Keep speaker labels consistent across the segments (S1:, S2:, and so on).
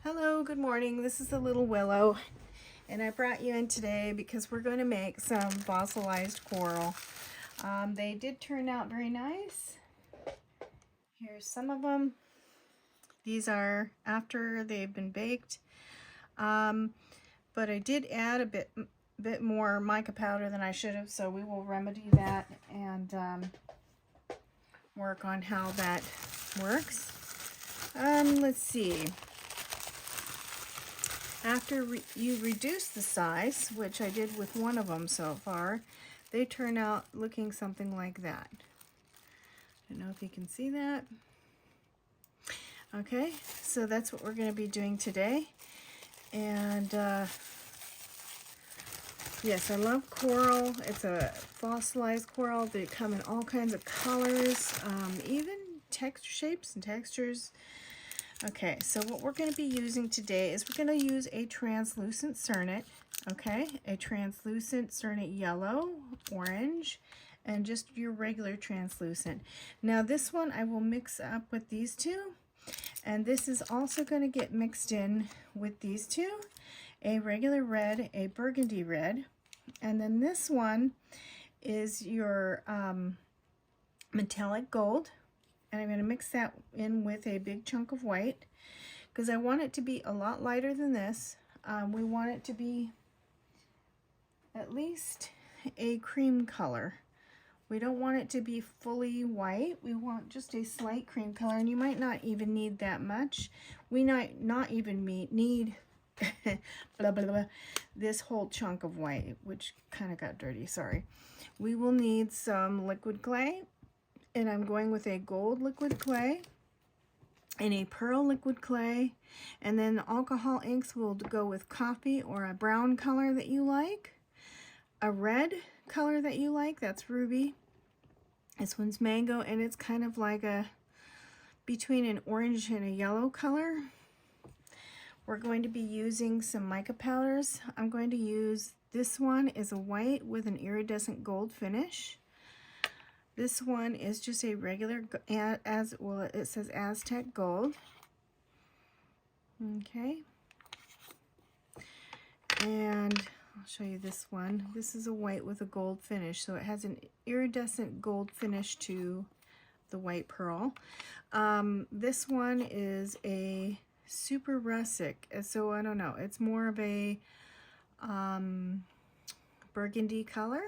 S1: Hello, good morning. This is the little willow, and I brought you in today because we're going to make some fossilized coral. They did turn out very nice. Here's some of them. These are after they've been baked, but I did add a bit more mica powder than I should have, so we will remedy that and work on how that works. Let's see. After you reduce the size, which I did with one of them so far, they turn out looking something like that. I don't know if you can see that. Okay, so that's what we're going to be doing today. And yes, I love coral. It's a fossilized coral. They come in all kinds of colors, even texture shapes and textures. Okay, so what we're going to be using today is we're going to use a translucent cernet, okay? A translucent cernet yellow, orange, and just your regular translucent. Now this one I will mix up with these two, and this is also going to get mixed in with these two, a regular red, a burgundy red, and then this one is your metallic gold. And I'm going to mix that in with a big chunk of white because I want it to be a lot lighter than this. We want it to be at least a cream color. We don't want it to be fully white. We want just a slight cream color, and you might not even need that much. We might not even need blah, blah, blah, this whole chunk of white, which kind of got dirty, sorry. We will need some liquid clay. And I'm going with a gold liquid clay and a pearl liquid clay. And then the alcohol inks will go with coffee or a brown color that you like. A red color that you like, that's ruby. This one's mango, and it's kind of like between an orange and a yellow color. We're going to be using some mica powders. I'm going to use, this one is a white with an iridescent gold finish. This one is just a regular, it says Aztec gold. Okay. And I'll show you this one. This is a white with a gold finish. So it has an iridescent gold finish to the white pearl. This one is a super rustic. So I don't know. It's more of a burgundy color.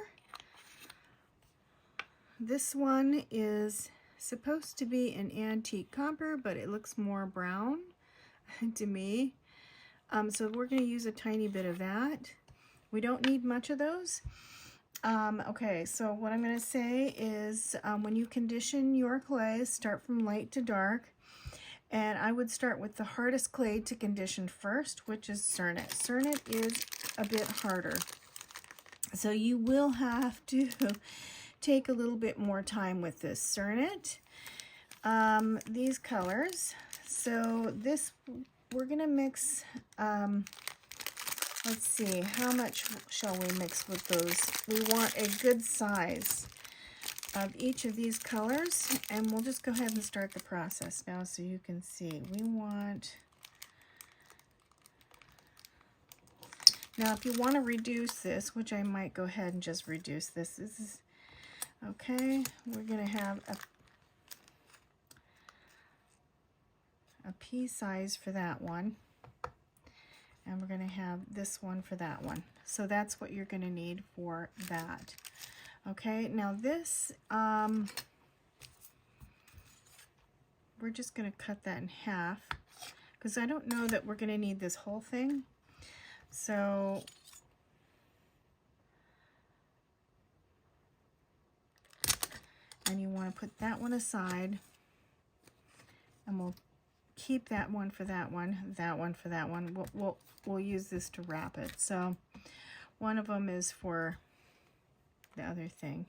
S1: This one is supposed to be an antique copper, but it looks more brown to me. So we're going to use a tiny bit of that. We don't need much of those. Okay, so what I'm going to say is when you condition your clay, start from light to dark. And I would start with the hardest clay to condition first, which is cernet. Cernet is a bit harder. So you will have to take a little bit more time with this cernet. These colors. So this, we're going to mix, let's see, how much shall we mix with those? We want a good size of each of these colors, and we'll just go ahead and start the process now so you can see. We want, now if you want to reduce this, which I might go ahead and just reduce this, this is, okay, we're going to have a pea size for that one, and we're going to have this one for that one. So that's what you're going to need for that. Okay, now this, we're just going to cut that in half because I don't know that we're going to need this whole thing. So and you want to put that one aside, and we'll keep that one for that one, that one for that one. We'll use this to wrap it. So one of them is for the other thing.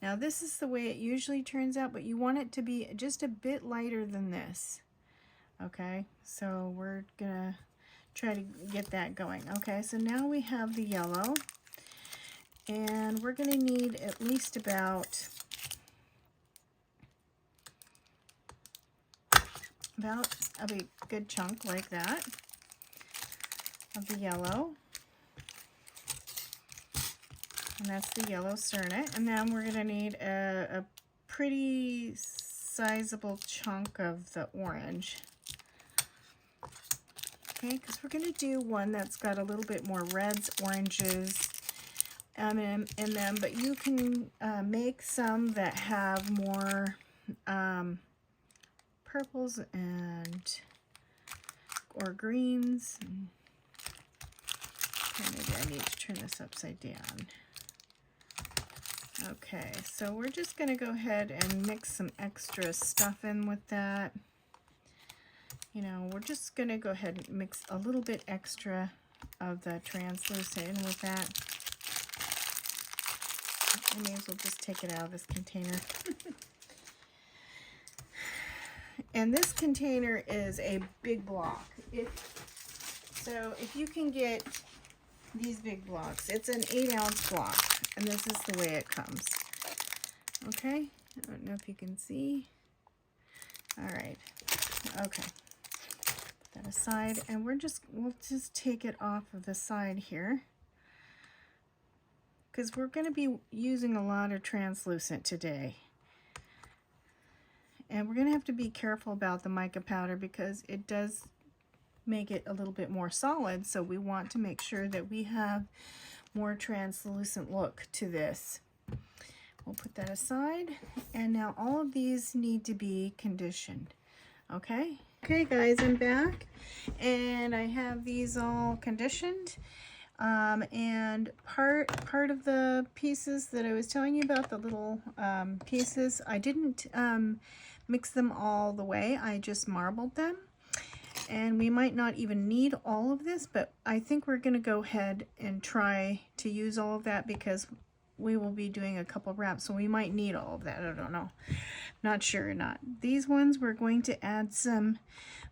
S1: Now this is the way it usually turns out, but you want it to be just a bit lighter than this. Okay, so we're gonna try to get that going. Okay, so now we have the yellow, and we're gonna need at least about a good chunk like that. of the yellow. And that's the yellow cernet. And then we're going to need a pretty sizable chunk of the orange. Okay, because we're going to do one that's got a little bit more reds, oranges in them, but you can make some that have more purples or greens. Okay, maybe I need to turn this upside down. Okay, so we're just going to go ahead and mix some extra stuff in with that. You know, we're just going to go ahead and mix a little bit extra of the translucent in with that. I may as well just take it out of this container. And this container is a big block. If you can get these big blocks, it's an 8-ounce block, and this is the way it comes. Okay, I don't know if you can see. All right, okay. Put that aside, and we'll just take it off of the side here, because we're going to be using a lot of translucent today. And we're going to have to be careful about the mica powder because it does make it a little bit more solid, so we want to make sure that we have more translucent look to this. We'll put that aside, and now all of these need to be conditioned. Okay guys, I'm back, and I have these all conditioned, and part of the pieces that I was telling you about, the little pieces, I didn't mix them all the way, I just marbled them. And we might not even need all of this, but I think we're going to go ahead and try to use all of that because we will be doing a couple wraps, so we might need all of that. I don't know. Not sure or not. These ones we're going to add some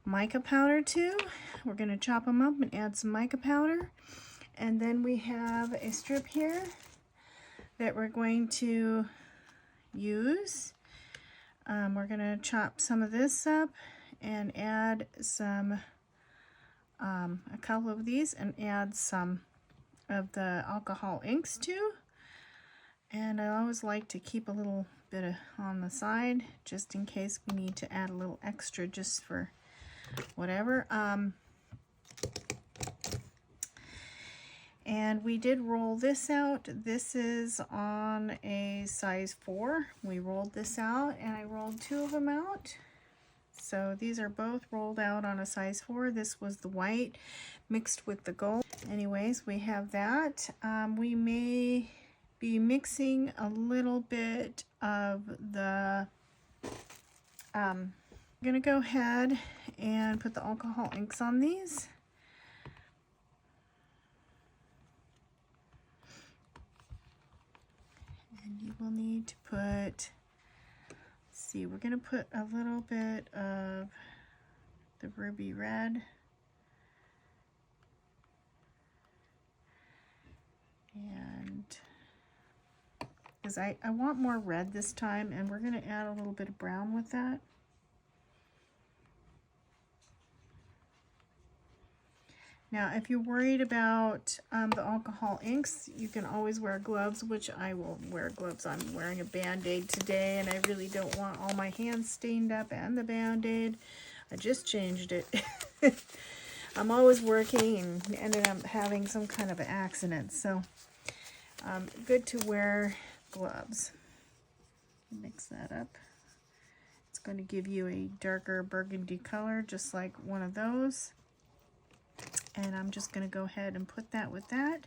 S1: mica powder to. We're going to chop them up and add some mica powder. And then we have a strip here that we're going to use. We're going to chop some of this up and add some, a couple of these, and add some of the alcohol inks too. And I always like to keep a little bit on the side just in case we need to add a little extra just for whatever. And we did roll this out. This is on a size 4. We rolled this out, and I rolled 2 of them out. So these are both rolled out on a size 4. This was the white mixed with the gold. Anyways, we have that. We may be mixing a little bit of the, I'm gonna go ahead and put the alcohol inks on these. And you will need to put, we're going to put a little bit of the ruby red, and because I want more red this time, and we're going to add a little bit of brown with that. Now, if you're worried about the alcohol inks, you can always wear gloves, which I will wear gloves. I'm wearing a Band-Aid today, and I really don't want all my hands stained up and the Band-Aid. I just changed it. I'm always working and ended up having some kind of an accident, so good to wear gloves. Mix that up. It's going to give you a darker burgundy color, just like one of those. And I'm just going to go ahead and put that with that.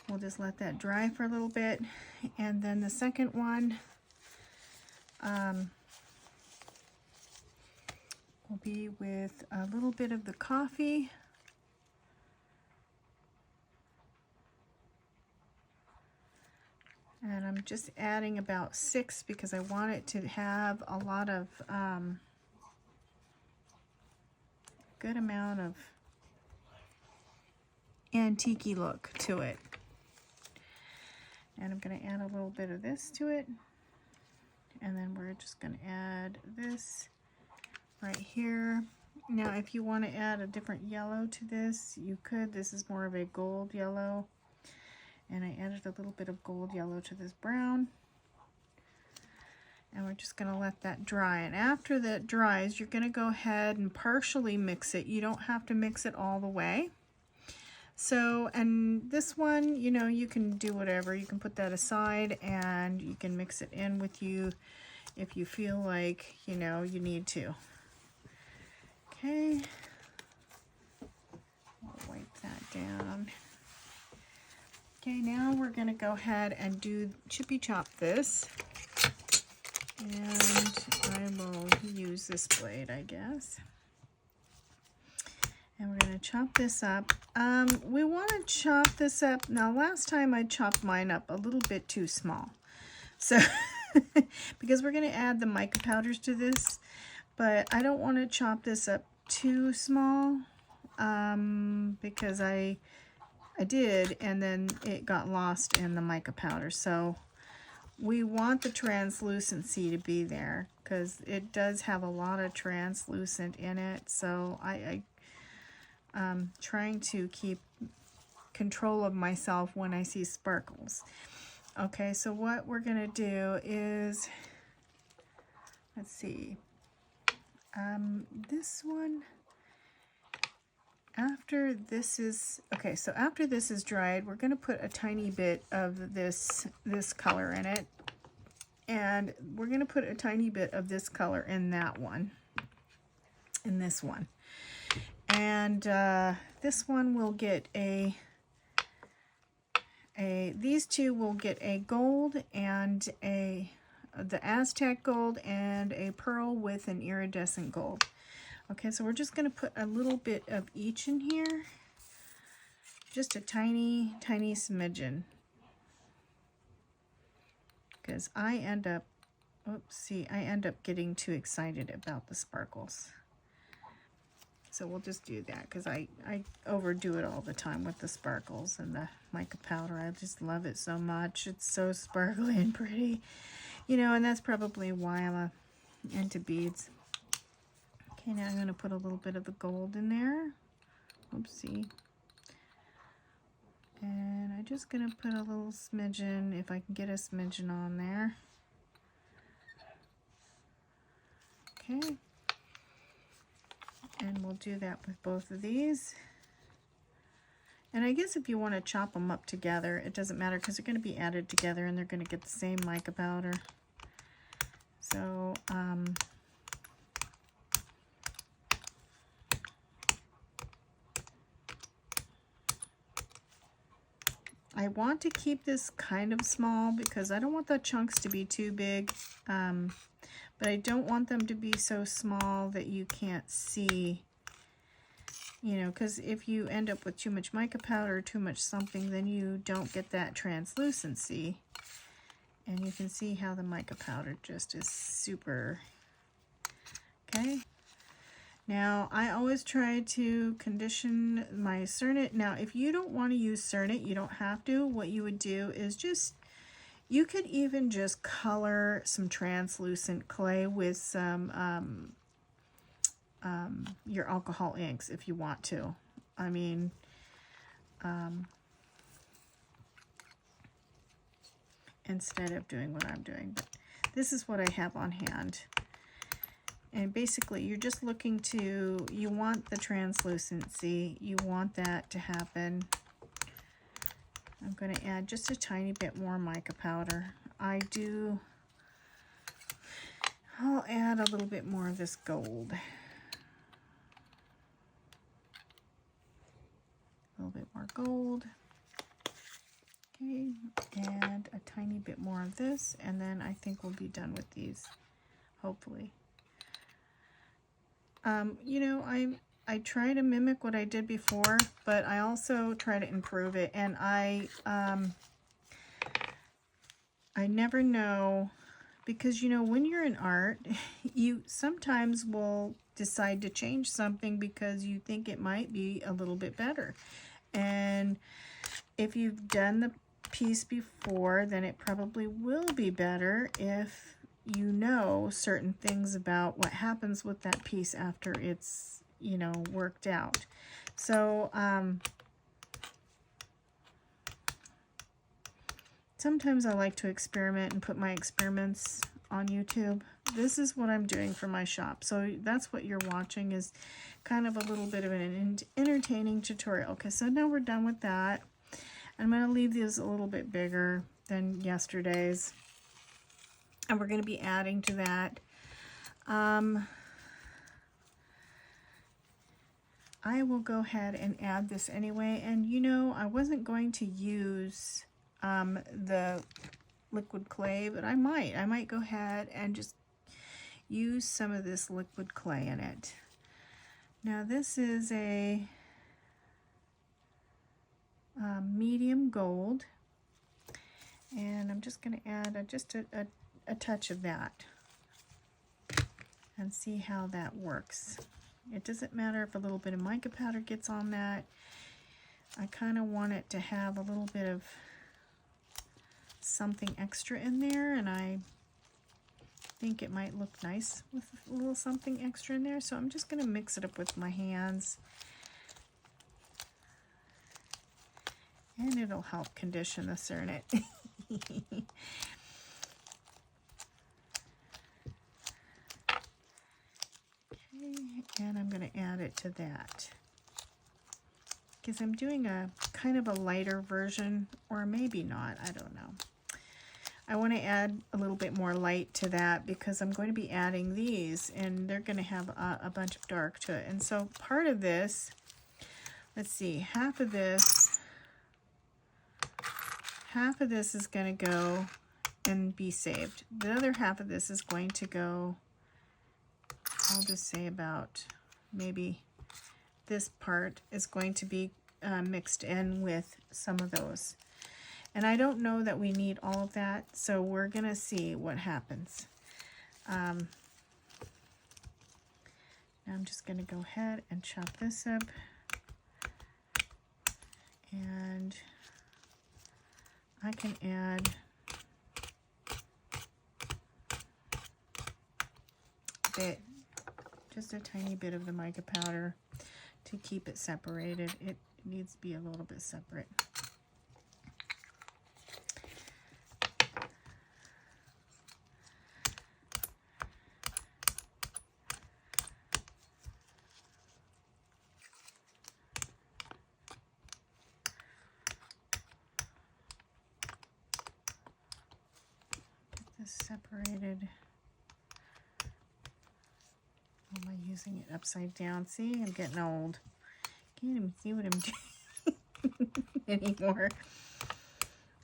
S1: We'll just let that dry for a little bit. And then the second one will be with a little bit of the coffee. And I'm just adding about 6 because I want it to have a lot of good amount of antique-y look to it. And I'm going to add a little bit of this to it, and then we're just going to add this right here, Now, if you want to add a different yellow to this, you could. This is more of a gold yellow. And I added a little bit of gold yellow to this brown. And we're just going to let that dry. And after that dries, you're going to go ahead and partially mix it. You don't have to mix it all the way. So, and this one, you know, you can do whatever. You can put that aside and you can mix it in with you if you feel like, you know, you need to. Okay. I'll wipe that down. Okay, now we're going to go ahead and do chippy chop this. And I will use this blade, I guess. And we're going to chop this up. We want to chop this up. Now, last time I chopped mine up a little bit too small. So, because we're going to add the mica powders to this, but I don't want to chop this up too small because I did, and then it got lost in the mica powder. So we want the translucency to be there because it does have a lot of translucent in it. So I'm trying to keep control of myself when I see sparkles. Okay, so what we're going to do is, let's see, this one, after this is, okay, so after this is dried, we're going to put a tiny bit of this color in it. And we're going to put a tiny bit of this color in that one, in this one. And this one will get these two will get a gold and the Aztec gold and a pearl with an iridescent gold. Okay, so we're just going to put a little bit of each in here. Just a tiny, tiny smidgen. Because I end up getting too excited about the sparkles. So we'll just do that because I overdo it all the time with the sparkles and the mica powder. I just love it so much. It's so sparkly and pretty. You know, and that's probably why I'm into beads. Okay, now I'm going to put a little bit of the gold in there. Oopsie. And I'm just going to put a little smidgen, if I can get a smidgen on there. Okay. And we'll do that with both of these. And I guess if you want to chop them up together, it doesn't matter because they're going to be added together and they're going to get the same mica powder. So, I want to keep this kind of small because I don't want the chunks to be too big. But I don't want them to be so small that you can't see, you know, because if you end up with too much mica powder or too much something, then you don't get that translucency. And you can see how the mica powder just is super, okay. Now, I always try to condition my Cernit. Now, if you don't want to use Cernit, you don't have to. What you would do is just, you could even just color some translucent clay with some your alcohol inks if you want to. I mean, instead of doing what I'm doing. But this is what I have on hand. And basically, you're just looking to, you want the translucency. You want that to happen. I'm going to add just a tiny bit more mica powder. I'll add a little bit more of this gold. A little bit more gold. Okay, and a tiny bit more of this, and then I think we'll be done with these, hopefully. You know, I try to mimic what I did before, but I also try to improve it, and I never know, because, you know, when you're in art, you sometimes will decide to change something because you think it might be a little bit better. And if you've done the piece before, then it probably will be better if you know certain things about what happens with that piece after it's you know, worked out. So sometimes I like to experiment and put my experiments on YouTube. This is what I'm doing for my shop. So that's what you're watching, is kind of a little bit of an entertaining tutorial. Okay, so now we're done with that. I'm going to leave these a little bit bigger than yesterday's. And we're going to be adding to that. I will go ahead and add this anyway. And you know, I wasn't going to use the liquid clay, but I might go ahead and just use some of this liquid clay in it. Now this is a medium gold, and I'm just going to add just a touch of that and see how that works. It doesn't matter if a little bit of mica powder gets on that. I kind of want it to have a little bit of something extra in there, and I think it might look nice with a little something extra in there. So I'm just going to mix it up with my hands, and it'll help condition the cernet. And I'm going to add it to that, because I'm doing a kind of a lighter version, or maybe not, I don't know. I want to add a little bit more light to that, because I'm going to be adding these, and they're going to have a bunch of dark to it. And so part of this, let's see, half of this is going to go and be saved. The other half of this is going to go, I'll just say about maybe this part is going to be mixed in with some of those. And I don't know that we need all of that, so we're going to see what happens. Now I'm just going to go ahead and chop this up. And I can add just a tiny bit of the mica powder to keep it separated. It needs to be a little bit separate. Get this separated. Am I using it upside down? See, I'm getting old. Can't even see what I'm doing anymore.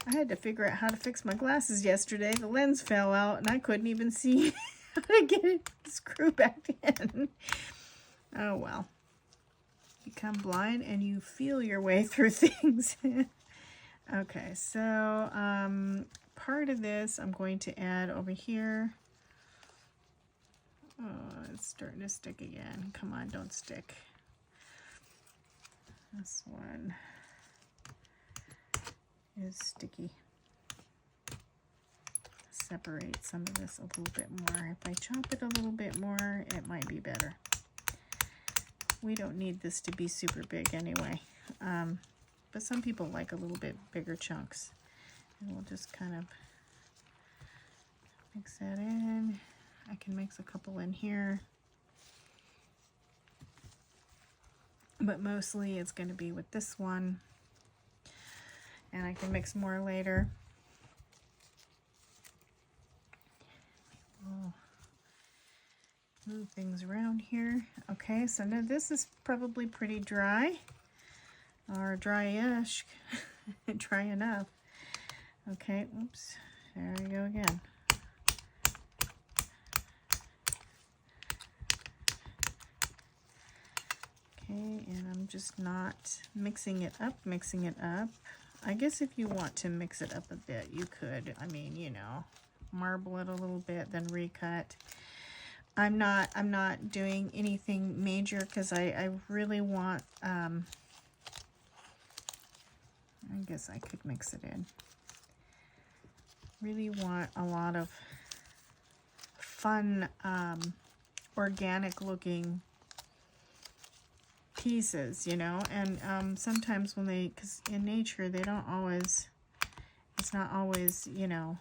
S1: I had to figure out how to fix my glasses yesterday. The lens fell out and I couldn't even see how to get it screwed back in. Oh well. Become blind and you feel your way through things. Okay, so part of this I'm going to add over here. Oh, it's starting to stick again. Come on, don't stick. This one is sticky. Separate some of this a little bit more. If I chop it a little bit more, it might be better. We don't need this to be super big anyway. But some people like a little bit bigger chunks. And we'll just kind of mix that in. I can mix a couple in here, but mostly it's going to be with this one, and I can mix more later. We'll move things around here. Okay, so now this is probably pretty dry, or dry-ish, dry enough. Okay, oops, there we go again. Okay, and I'm just not mixing it up. I guess if you want to mix it up a bit, you could. I mean, you know, marble it a little bit, then recut. I'm not doing anything major because I really want, I guess I could mix it in. Really want a lot of fun, organic looking pieces, you know, and sometimes when they, because in nature they don't always, it's not always, you know,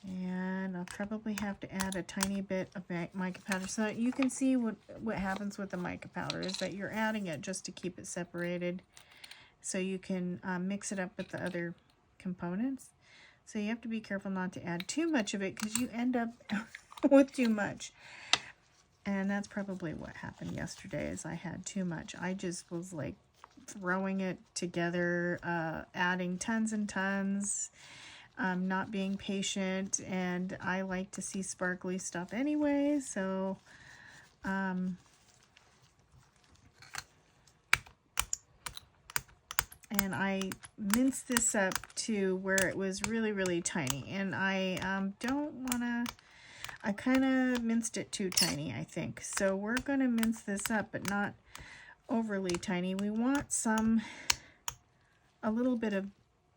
S1: and I'll probably have to add a tiny bit of mica powder so that you can see what happens with the mica powder is that you're adding it just to keep it separated so you can mix it up with the other components. So you have to be careful not to add too much of it because you end up with too much. And that's probably what happened yesterday is I had too much. I just was like throwing it together, adding tons and tons, not being patient, and I like to see sparkly stuff anyway, so and I minced this up to where it was really, really tiny, and I don't want to, I kind of minced it too tiny, I think. So we're going to mince this up, but not overly tiny. We want a little bit of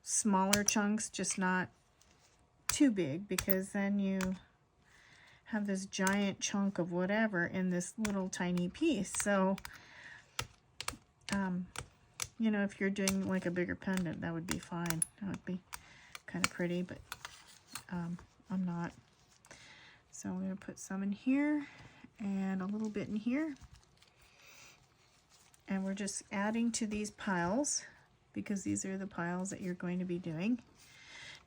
S1: smaller chunks, just not too big, because then you have this giant chunk of whatever in this little tiny piece. So, you know, if you're doing like a bigger pendant, that would be fine. That would be kind of pretty, but I'm not. So I'm going to put some in here and a little bit in here. And we're just adding to these piles because these are the piles that you're going to be doing.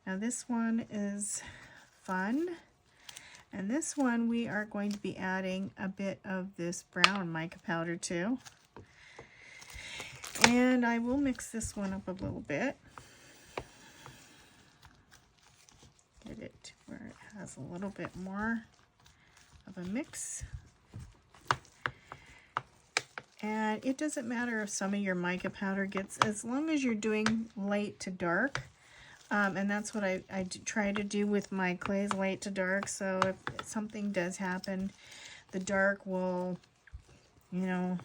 S1: Now this one is fun. And this one we are going to be adding a bit of this brown mica powder to. And I will mix this one up a little bit. Get it where it has a little bit more of a mix. And it doesn't matter if some of your mica powder gets, as long as you're doing light to dark. And that's what I try to do with my clays, light to dark. So if something does happen, the dark will, you know,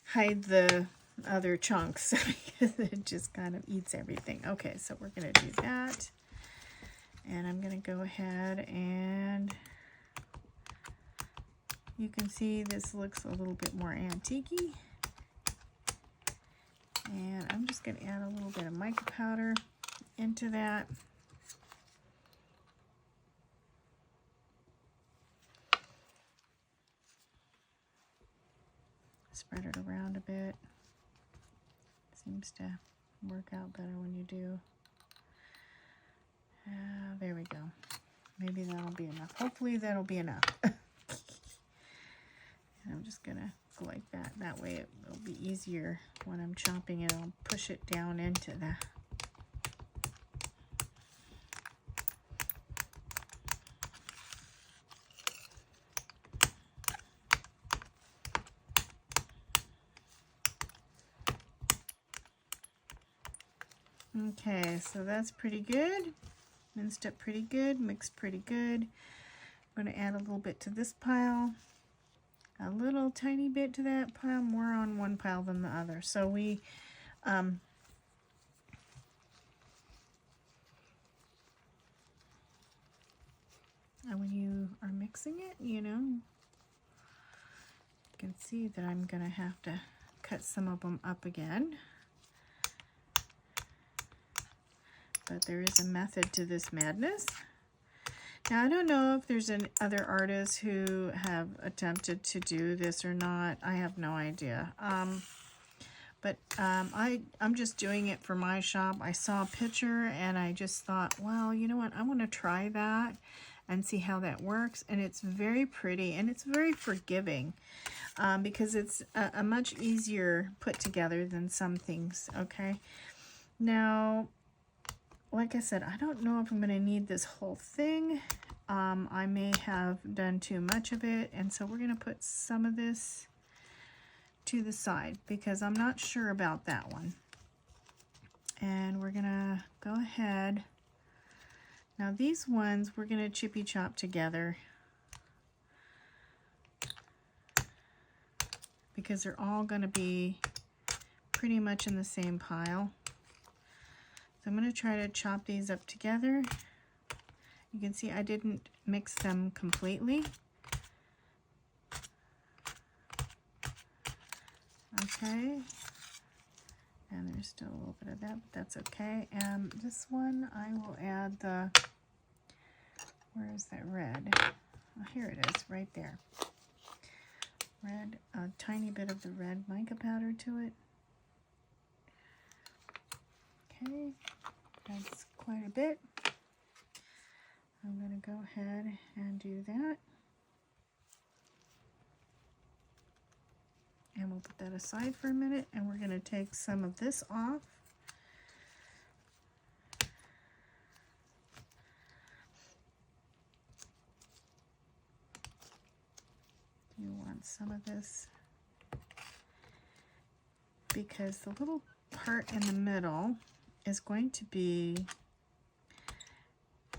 S1: hide the other chunks because it just kind of eats everything. Okay, so we're going to do that. And I'm going to go ahead and you can see this looks a little bit more antique-y. And I'm just going to add a little bit of mica powder into that. Spread it around a bit. Seems to work out better when you do. There we go. Maybe that'll be enough. Hopefully that'll be enough. I'm just going to go like that. That way it'll be easier when I'm chopping it. I'll push it down into the... Okay, so that's pretty good. Minced up pretty good, mixed pretty good. I'm going to add a little bit to this pile. A little tiny bit to that pile, more on one pile than the other. So we and when you are mixing it, you know, you can see that I'm gonna have to cut some of them up again. But there is a method to this madness. Now, I don't know if there's other artists who have attempted to do this or not. I have no idea. But I'm just doing it for my shop. I saw a picture and I just thought, well, you know what? I want to try that and see how that works. And it's very pretty and it's very forgiving because it's a much easier put together than some things, okay? Now, like I said, I don't know if I'm going to need this whole thing. I may have done too much of it, and so we're going to put some of this to the side because I'm not sure about that one. And we're going to go ahead. Now these ones we're going to chippy chop together because they're all going to be pretty much in the same pile. So I'm going to try to chop these up together. You can see I didn't mix them completely. Okay. And there's still a little bit of that, but that's okay. And this one, I will add the, where is that red? Oh, here it is, right there. Red, a tiny bit of the red mica powder to it. Okay, that's quite a bit. I'm going to go ahead and do that. And we'll put that aside for a minute, and we're going to take some of this off. You want some of this because the little part in the middle is going to be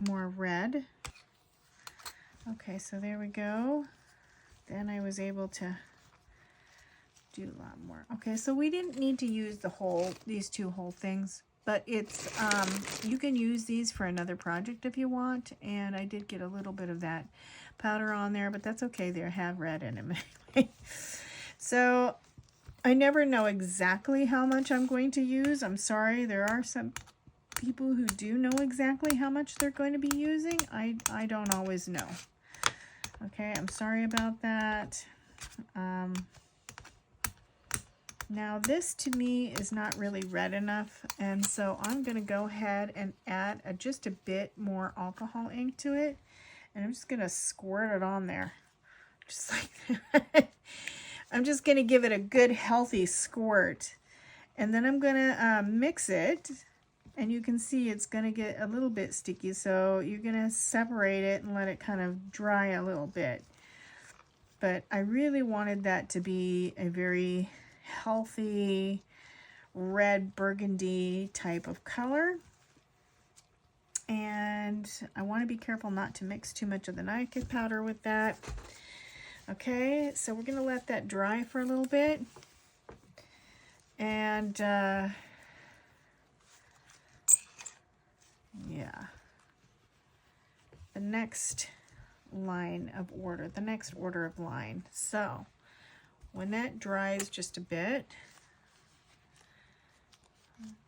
S1: more red. Okay, so there we go. Then I was able to do a lot more. Okay, so we didn't need to use these two whole things, but it's you can use these for another project if you want, and I did get a little bit of that powder on there, but that's okay. They have red in them anyway. So I never know exactly how much I'm going to use. I'm sorry, there are some people who do know exactly how much they're going to be using. I don't always know. Okay, I'm sorry about that. Now this to me is not really red enough, and so I'm going to go ahead and add just a bit more alcohol ink to it, and I'm just going to squirt it on there, just like that. I'm just going to give it a good healthy squirt, and then I'm going to mix it, and you can see it's going to get a little bit sticky, so you're going to separate it and let it kind of dry a little bit. But I really wanted that to be a very healthy red burgundy type of color, and I want to be careful not to mix too much of the mica powder with that. Okay, so we're going to let that dry for a little bit, and yeah, the next order of line. So when that dries just a bit,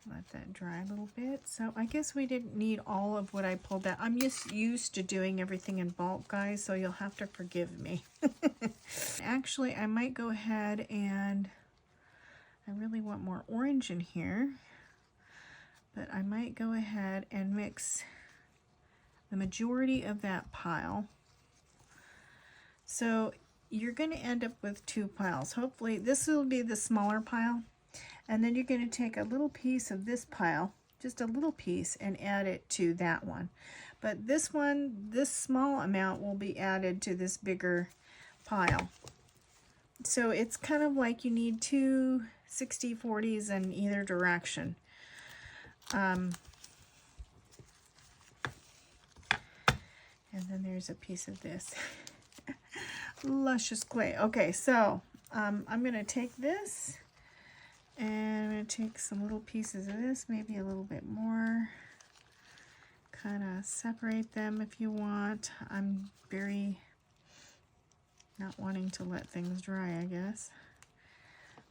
S1: let that dry a little bit. So I guess we didn't need all of what I pulled out. I'm just used to doing everything in bulk, guys, so you'll have to forgive me. Actually, I might go ahead and, I really want more orange in here, but I might go ahead and mix the majority of that pile. So you're going to end up with two piles. Hopefully this will be the smaller pile, and then you're going to take a little piece of this pile, just a little piece, and add it to that one. But this one, this small amount will be added to this bigger pile. So it's kind of like you need two 60/40s in either direction. And then there's a piece of this. Luscious clay. Okay, so I'm going to take this, and I'm going to take some little pieces of this, maybe a little bit more. Kind of separate them if you want. I'm very not wanting to let things dry, I guess.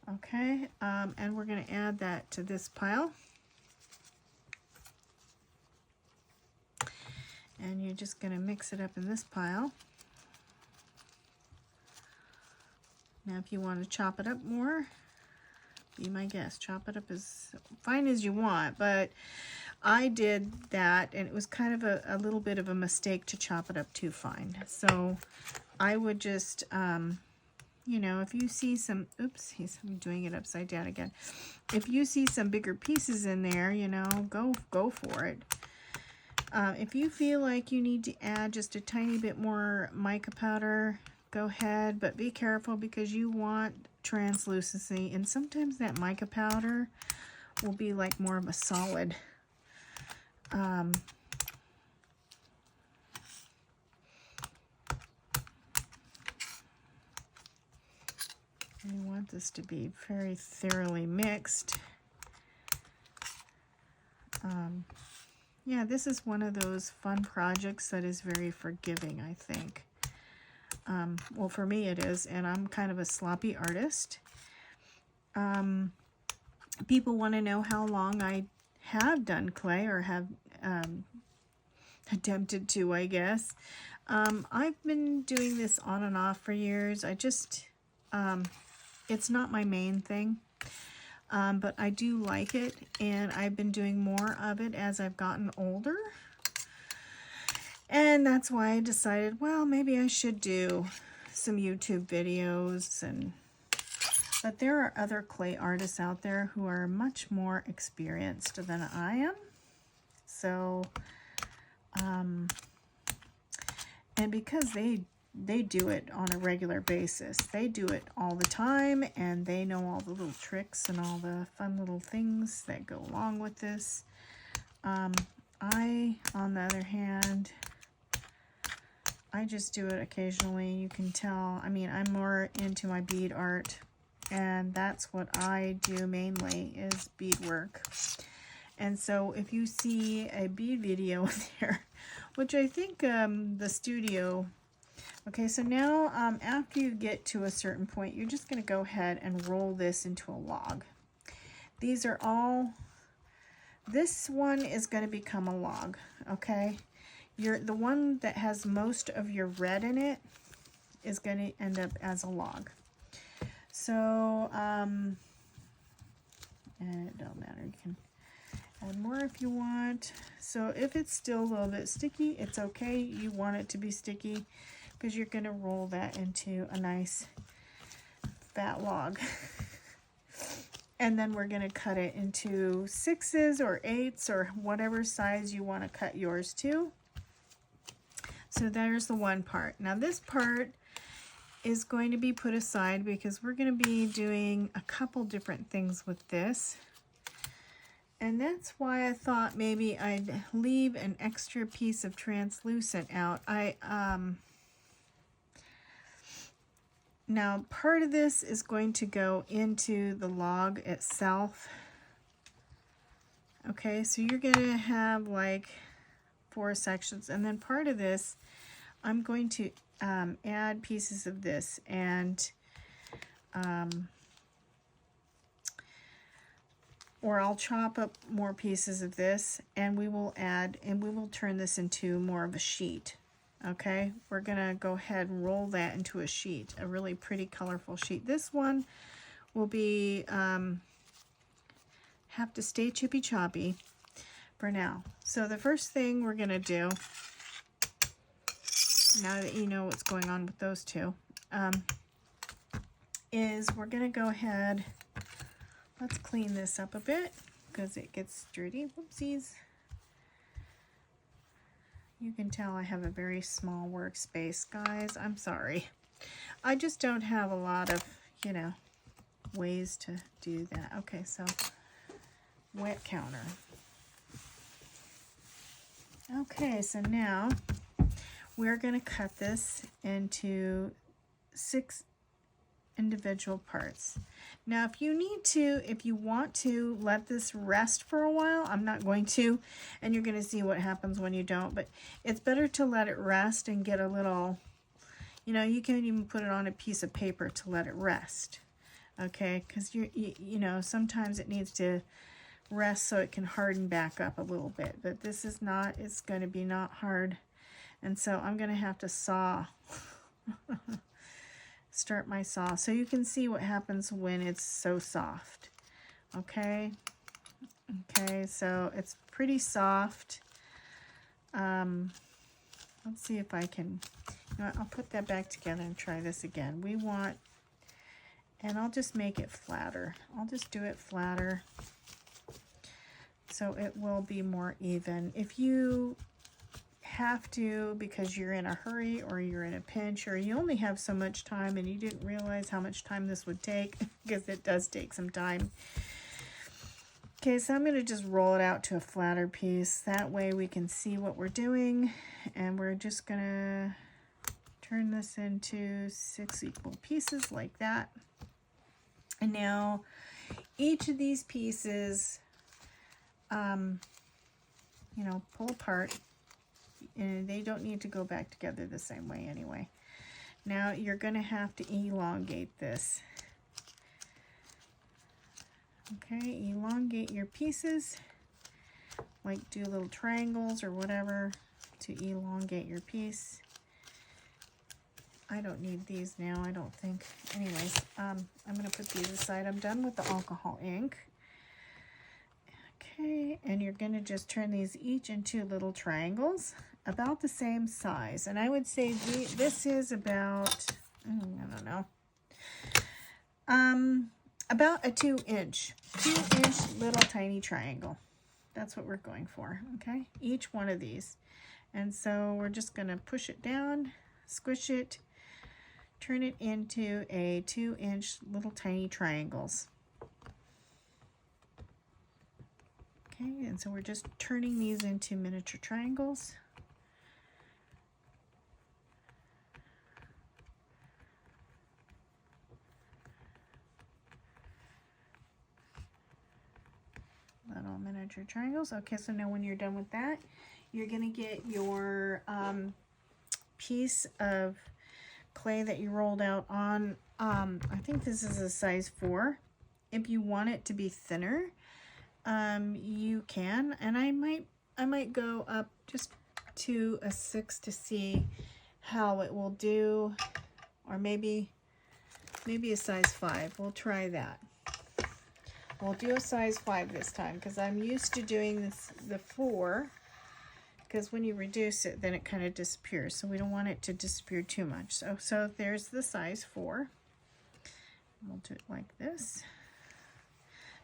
S1: Okay, and we're going to add that to this pile. And you're just going to mix it up in this pile. Now, if you want to chop it up more, be my guest. Chop it up as fine as you want, but I did that, and it was kind of a little bit of a mistake to chop it up too fine. So I would just, you know, if you see some, oops, I'm doing it upside down again. If you see some bigger pieces in there, you know, go for it. If you feel like you need to add just a tiny bit more mica powder, go ahead, but be careful because you want translucency, and sometimes that mica powder will be like more of a solid. You want this to be very thoroughly mixed. Yeah, this is one of those fun projects that is very forgiving, I think. Well, for me it is, and I'm kind of a sloppy artist. People want to know how long I have done clay, or have attempted to, I guess. I've been doing this on and off for years. I just, it's not my main thing. But I do like it, and I've been doing more of it as I've gotten older. And that's why I decided, well, maybe I should do some YouTube videos. But there are other clay artists out there who are much more experienced than I am. So, and because they do it on a regular basis. They do it all the time, and they know all the little tricks and all the fun little things that go along with this. I, on the other hand, I just do it occasionally. You can tell. I mean, I'm more into my bead art, and that's what I do mainly, is beadwork. And so if you see a bead video there, which I think the studio... Okay, so now after you get to a certain point, you're just going to go ahead and roll this into a log. These are all, this one is going to become a log, okay? The one that has most of your red in it is going to end up as a log. So, and it don't matter, you can add more if you want. So if it's still a little bit sticky, it's okay. You want it to be sticky, because you're going to roll that into a nice fat log. And then we're going to cut it into 6s or 8s or whatever size you want to cut yours to. So there's the one part. Now this part is going to be put aside because we're going to be doing a couple different things with this. And that's why I thought maybe I'd leave an extra piece of translucent out. Now, part of this is going to go into the log itself. Okay, so you're going to have like 4 sections, and then part of this, I'm going to add pieces of this, and or I'll chop up more pieces of this, and we will add, and we will turn this into more of a sheet. Okay, we're gonna go ahead and roll that into a sheet, a really pretty colorful sheet. This one will be, have to stay chippy choppy for now. So the first thing we're gonna do, now that you know what's going on with those two, is we're gonna go ahead, let's clean this up a bit because it gets dirty. Whoopsies. You can tell I have a very small workspace, guys. I'm sorry. I just don't have a lot of, you know, ways to do that. Okay, so wet counter. Okay, so now we're going to cut this into 6 individual parts. Now, if you want to let this rest for a while, I'm not going to, and you're going to see what happens when you don't, but it's better to let it rest and get a little, you know, you can even put it on a piece of paper to let it rest, okay, because you know, sometimes it needs to rest so it can harden back up a little bit, but this is not, it's going to be not hard, and so I'm going to have to saw start my saw so you can see what happens when it's so soft. Okay, so it's pretty soft. Let's see if I can, you know, I'll put that back together and try this again. We want, and I'll just make it flatter. I'll just do it flatter so it will be more even. If you have to, because you're in a hurry or you're in a pinch or you only have so much time and you didn't realize how much time this would take, because it does take some time. Okay, so I'm going to just roll it out to a flatter piece. That way we can see what we're doing, and we're just going to turn this into 6 equal pieces like that. And now each of these pieces, you know, pull apart, and they don't need to go back together the same way anyway. Now you're going to have to elongate this. Okay, elongate your pieces, like do little triangles or whatever to elongate your piece. I don't need these now, I don't think. Anyways, I'm going to put these aside. I'm done with the alcohol ink. Okay, and you're going to just turn these each into little triangles about the same size. And I would say this is about, I don't know, about a 2-inch little tiny triangle. That's what we're going for, okay? Each one of these. And so we're just going to push it down, squish it, turn it into a 2-inch little tiny triangles. Okay, and so we're just turning these into miniature triangles. Little miniature triangles. Okay, so now when you're done with that, you're going to get your piece of clay that you rolled out on, I think this is a size 4. If you want it to be thinner, you can, and I might go up just to a 6 to see how it will do, or maybe a size 5. We'll try that. We'll do a size 5 this time because I'm used to doing the 4, because when you reduce it, then it kind of disappears. So we don't want it to disappear too much. So there's the size 4. We'll do it like this.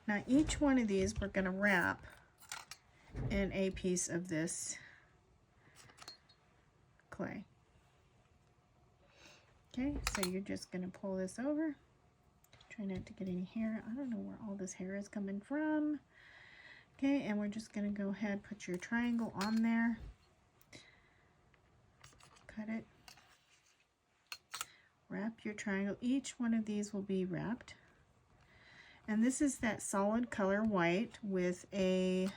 S1: Now each one of these we're going to wrap in a piece of this clay. Okay, so you're just going to pull this over. Try not to get any hair. I don't know where all this hair is coming from. Okay, and we're just going to go ahead, put your triangle on there. Cut it. Wrap your triangle. Each one of these will be wrapped. And this is that solid color white with a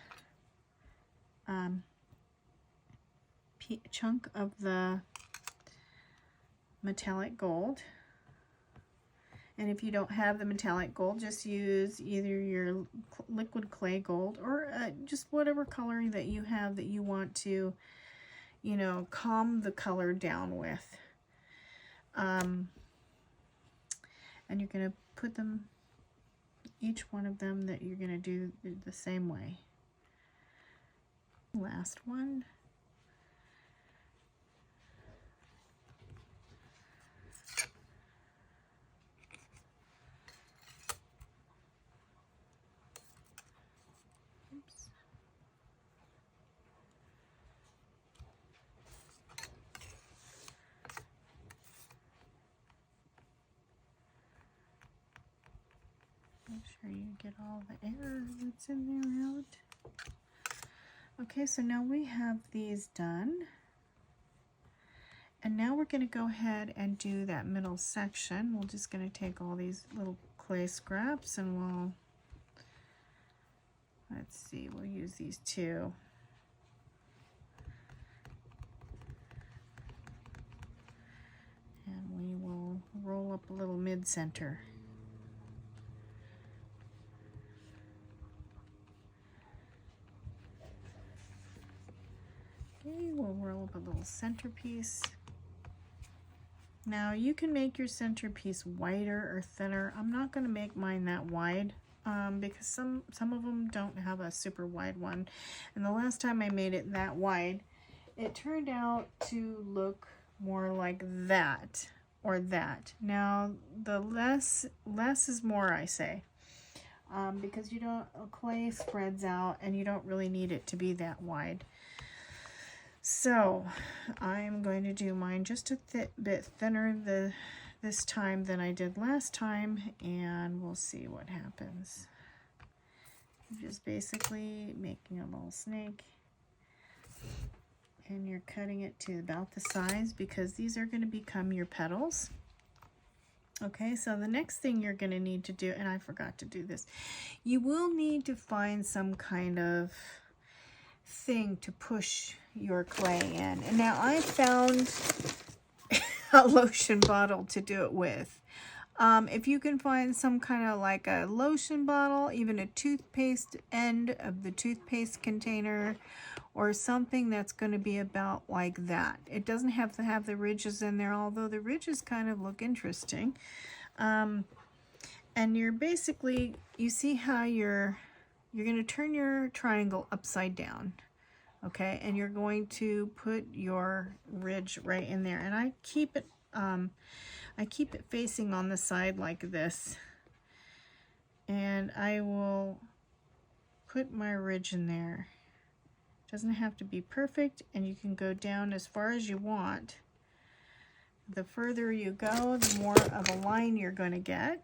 S1: chunk of the metallic gold. And if you don't have the metallic gold, just use either your liquid clay gold or just whatever color that you have that you want to, you know, calm the color down with. And you're going to put them, each one of them that you're going to do the same way. Last one. Make sure you get all the air that's in there out. Okay, so now we have these done. And now we're going to go ahead and do that middle section. We're just going to take all these little clay scraps and we'll, let's see, we'll use these 2. And we will roll up a little mid-center. Okay, we'll roll up a little centerpiece. Now you can make your centerpiece wider or thinner. I'm not going to make mine that wide because some of them don't have a super wide one. And the last time I made it that wide, it turned out to look more like that or that. Now the less is more, I say, because you don't, clay spreads out and you don't really need it to be that wide. So I'm going to do mine just a bit thinner this time than I did last time, and we'll see what happens. Just basically making a little snake, and you're cutting it to about the size because these are going to become your petals. Okay, so the next thing you're going to need to do, and I forgot to do this, you will need to find some kind of thing to push your clay in. And now I found a lotion bottle to do it with. If you can find some kind of like a lotion bottle, even a toothpaste end of the toothpaste container, or something that's going to be about like that. It doesn't have to have the ridges in there, although the ridges kind of look interesting. And you're basically, you see how you're going to turn your triangle upside down. Okay, and you're going to put your ridge right in there. And I keep it facing on the side like this. And I will put my ridge in there. Doesn't have to be perfect, and you can go down as far as you want. The further you go, the more of a line you're going to get.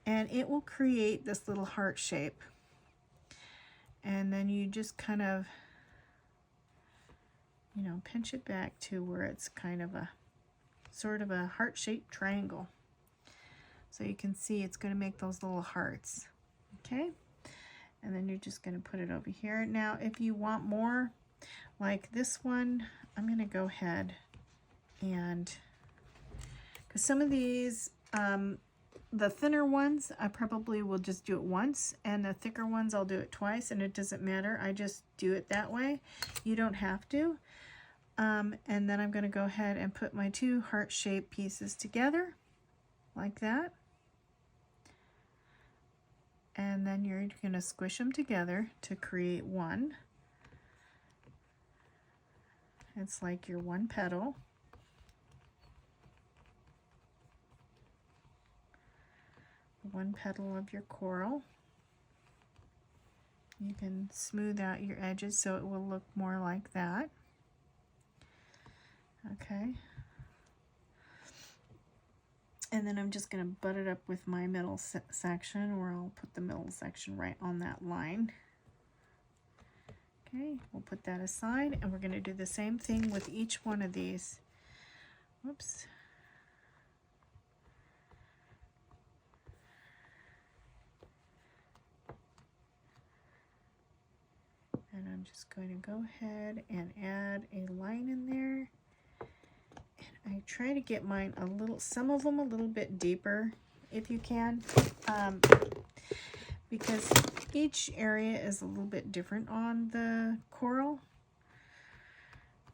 S1: And it will create this little heart shape. And then you just kind of, you know, pinch it back to where it's kind of a sort of a heart-shaped triangle. So you can see it's going to make those little hearts. Okay? And then you're just going to put it over here. Now, if you want more, like this one, I'm going to go ahead and, because some of these, the thinner ones, I probably will just do it once, and the thicker ones, I'll do it twice, and it doesn't matter. I just do it that way. You don't have to. And then I'm going to go ahead and put my two heart-shaped pieces together, like that. And then you're going to squish them together to create one. It's like your one petal. One petal of your coral. You can smooth out your edges so it will look more like that. Okay. And then I'm just going to butt it up with my middle section, where I'll put the middle section right on that line. Okay, we'll put that aside, and we're going to do the same thing with each one of these. Whoops. And I'm just going to go ahead and add a line in there. And I try to get mine a little, some of them a little bit deeper if you can, because each area is a little bit different on the coral.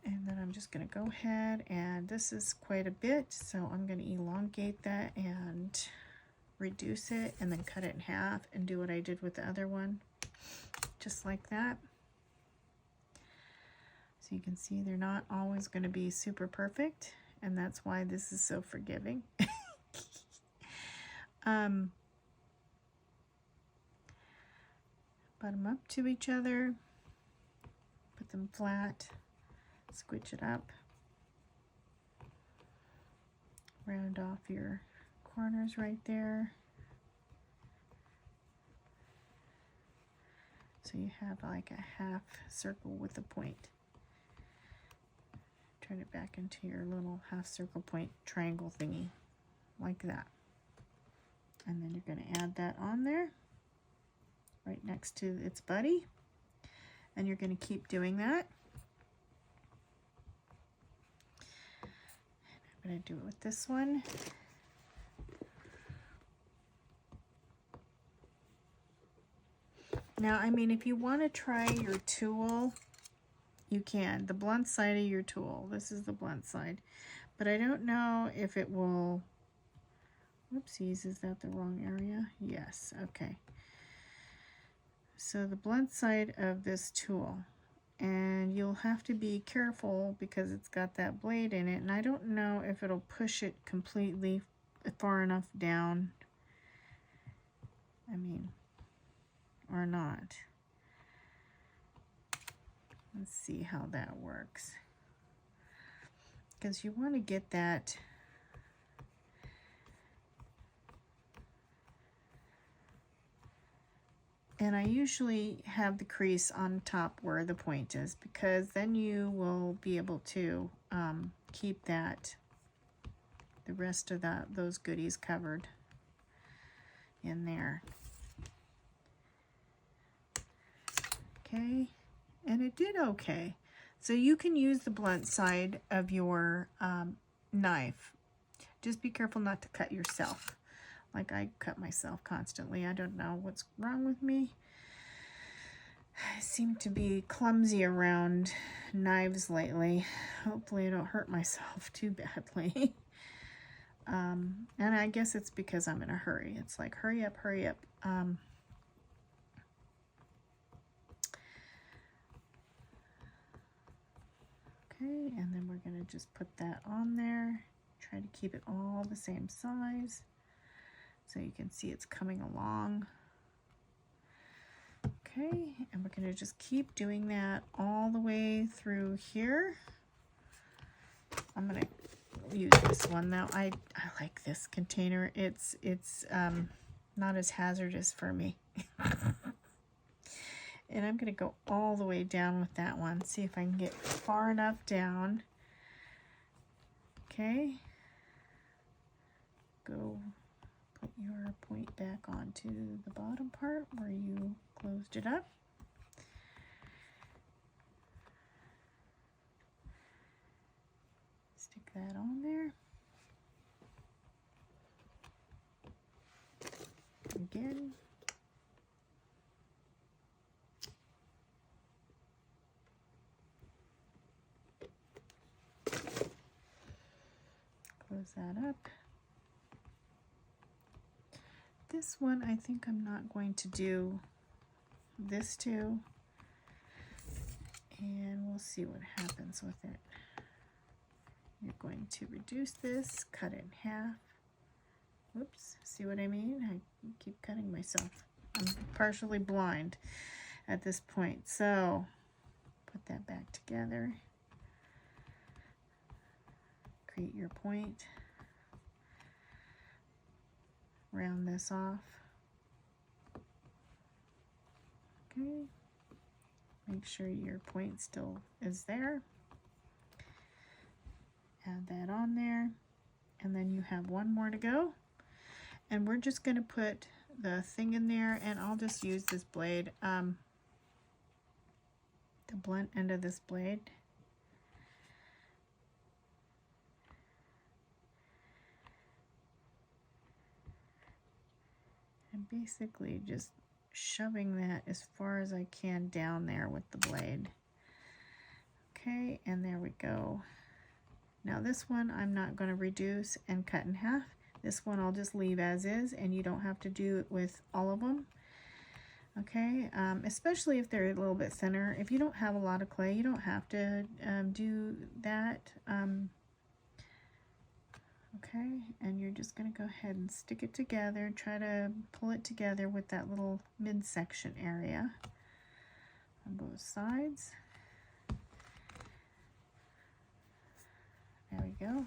S1: And then I'm just going to go ahead, and this is quite a bit, so I'm going to elongate that and reduce it, and then cut it in half and do what I did with the other one, just like that. So you can see they're not always going to be super perfect, and that's why this is so forgiving. Put them up to each other, put them flat, squidge it up, round off your corners right there. So you have like a half circle with a point. Turn it back into your little half circle point triangle thingy, like that. And then you're going to add that on there, right next to its buddy. And you're going to keep doing that. I'm going to do it with this one. Now, I mean, if you want to try your tool, you can. The blunt side of your tool. This is the blunt side. But I don't know if it will... Whoopsies, is that the wrong area? Yes, okay. So the blunt side of this tool. And you'll have to be careful because it's got that blade in it. And I don't know if it'll push it completely far enough down. I mean, or not. Let's see how that works. Because you want to get that and I usually have the crease on top where the point is, because then you will be able to keep that, the rest of those goodies covered in there. Okay, and it did okay. So you can use the blunt side of your knife. Just be careful not to cut yourself. Like I cut myself constantly. I don't know what's wrong with me. I seem to be clumsy around knives lately. Hopefully I don't hurt myself too badly. And I guess it's because I'm in a hurry. It's like, hurry up, hurry up. Okay, and then we're going to just put that on there. Try to keep it all the same size so you can see it's coming along. Okay, and we're going to just keep doing that all the way through here. I'm going to use this one now. I like this container. It's not as hazardous for me. And I'm going to go all the way down with that one. See if I can get far enough down. Okay. Go put your point back onto the bottom part where you closed it up. Stick that on there. Again. Close that up. This one I think I'm not going to do this to, and we'll see what happens with it. You're going to reduce this, cut it in half. Whoops, see what I mean? I keep cutting myself. I'm partially blind at this point, so put that back together. Create your point. Round this off. Okay. Make sure your point still is there. Add that on there. And then you have one more to go. And we're just going to put the thing in there, and I'll just use this blade, the blunt end of this blade. And basically just shoving that as far as I can down there with the blade. Okay, and there we go. Now this one I'm not going to reduce and cut in half. This one I'll just leave as is, and you don't have to do it with all of them. Okay, especially if they're a little bit thinner. If you don't have a lot of clay, you don't have to do that. Okay, and you're just going to go ahead and stick it together. Try to pull it together with that little midsection area on both sides. There we go.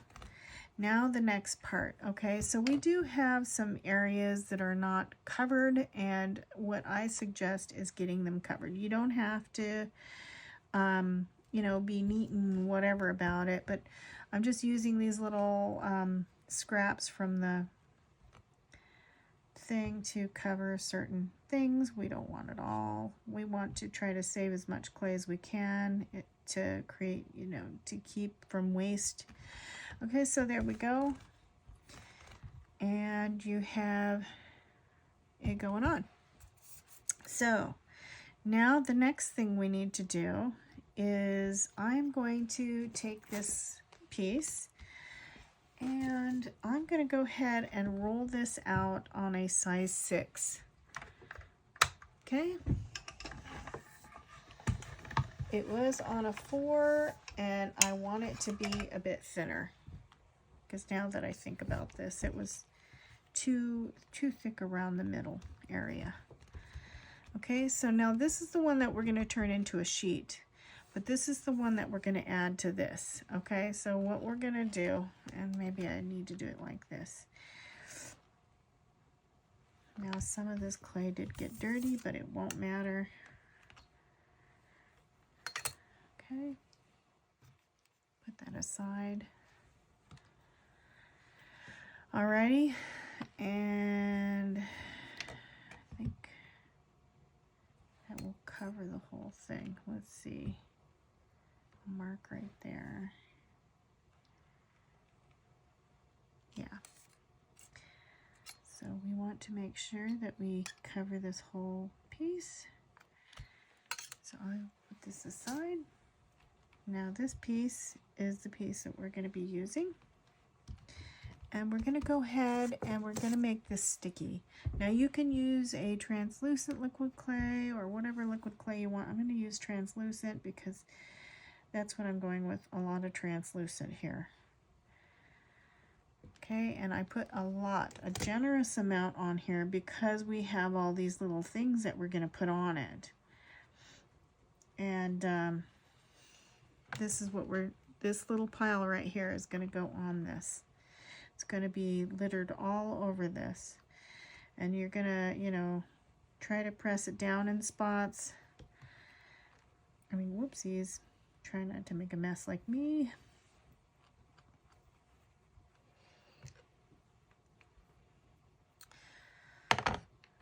S1: Now the next part. Okay, so we do have some areas that are not covered, and what I suggest is getting them covered. You don't have to, you know, be neat and whatever about it, but I'm just using these little scraps from the thing to cover certain things. We don't want it all. We want to try to save as much clay as we can to create, you know, to keep from waste. Okay, so there we go. And you have it going on. So now the next thing we need to do is I'm going to take this piece and I'm going to go ahead and roll this out on a size 6. Okay. It was on a 4 and I want it to be a bit thinner, because now that I think about this, it was too thick around the middle area. Okay, so now this is the one that we're going to turn into a sheet. But this is the one that we're going to add to this. Okay, so what we're going to do, and maybe I need to do it like this. Now some of this clay did get dirty, but it won't matter. Okay, put that aside. Alrighty, and I think that will cover the whole thing. Let's see. Mark right there. Yeah. So we want to make sure that we cover this whole piece. So I'll put this aside. Now this piece is the piece that we're going to be using. And we're going to go ahead and we're going to make this sticky. Now you can use a translucent liquid clay or whatever liquid clay you want. I'm going to use translucent because that's what I'm going with, a lot of translucent here. Okay, and I put a generous amount on here because we have all these little things that we're going to put on it. And this is what this little pile right here is going to go on this. It's going to be littered all over this. And you're going to, you know, try to press it down in spots. I mean, whoopsies. Try not to make a mess like me.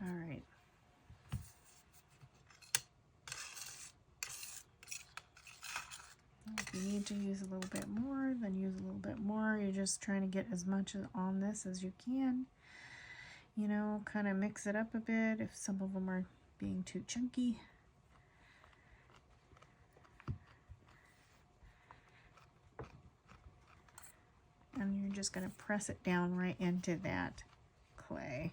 S1: All right. If you need to use a little bit more, then use a little bit more. You're just trying to get as much on this as you can. You know, kind of mix it up a bit if some of them are being too chunky. And you're just going to press it down right into that clay.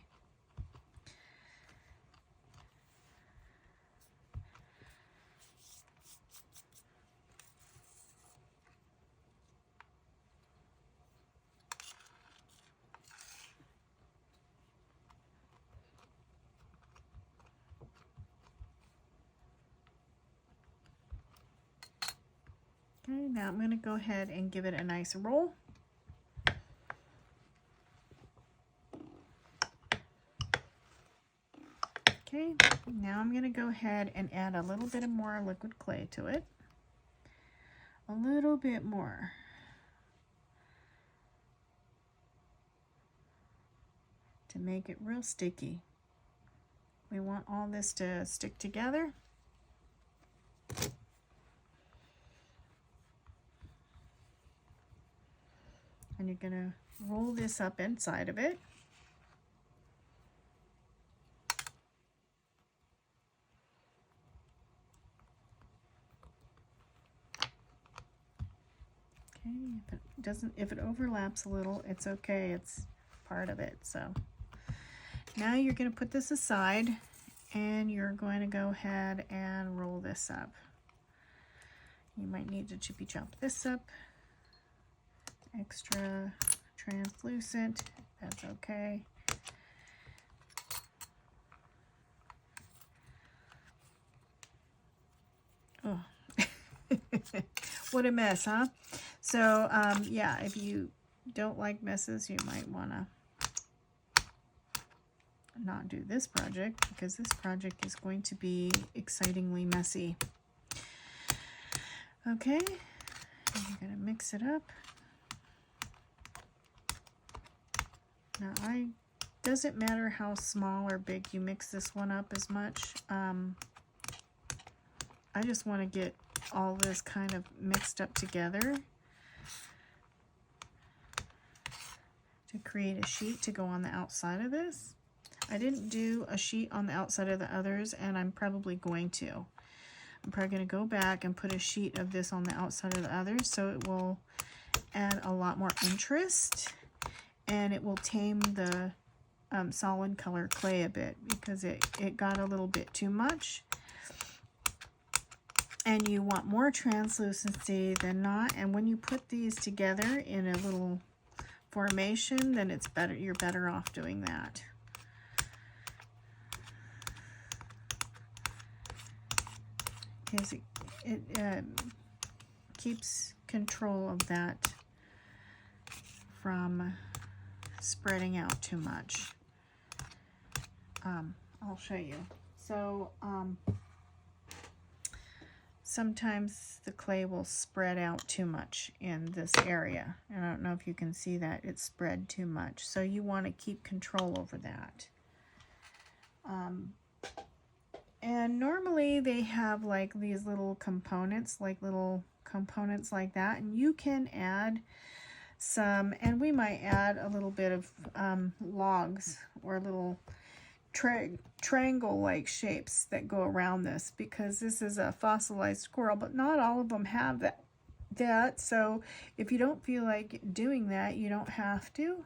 S1: Okay, now I'm going to go ahead and give it a nice roll. Okay, now I'm going to go ahead and add a little bit more liquid clay to it. A little bit more. To make it real sticky. We want all this to stick together. And you're going to roll this up inside of it. Okay, if it overlaps a little, it's okay. It's part of it. So now you're going to put this aside and you're going to go ahead and roll this up. You might need to chippy chop this up. Extra translucent, that's okay. Oh, what a mess, huh? So, yeah, if you don't like messes, you might want to not do this project because this project is going to be excitingly messy. Okay, I'm going to mix it up. Now, doesn't matter how small or big you mix this one up as much. I just want to get all this kind of mixed up together to create a sheet to go on the outside of this. I didn't do a sheet on the outside of the others, and I'm probably going to. I'm probably going to go back and put a sheet of this on the outside of the others, so it will add a lot more interest. And it will tame the solid color clay a bit because it got a little bit too much. And you want more translucency than not. And when you put these together in a little formation, then it's better. You're better off doing that. Because it keeps control of that from spreading out too much. I'll show you. So sometimes the clay will spread out too much in this area. And I don't know if you can see that it's spread too much. So you want to keep control over that. And normally they have like these little components, like that, and you can add some, and we might add a little bit of logs or little triangle like shapes that go around this, because this is a fossilized squirrel, but not all of them have that. So if you don't feel like doing that, you don't have to.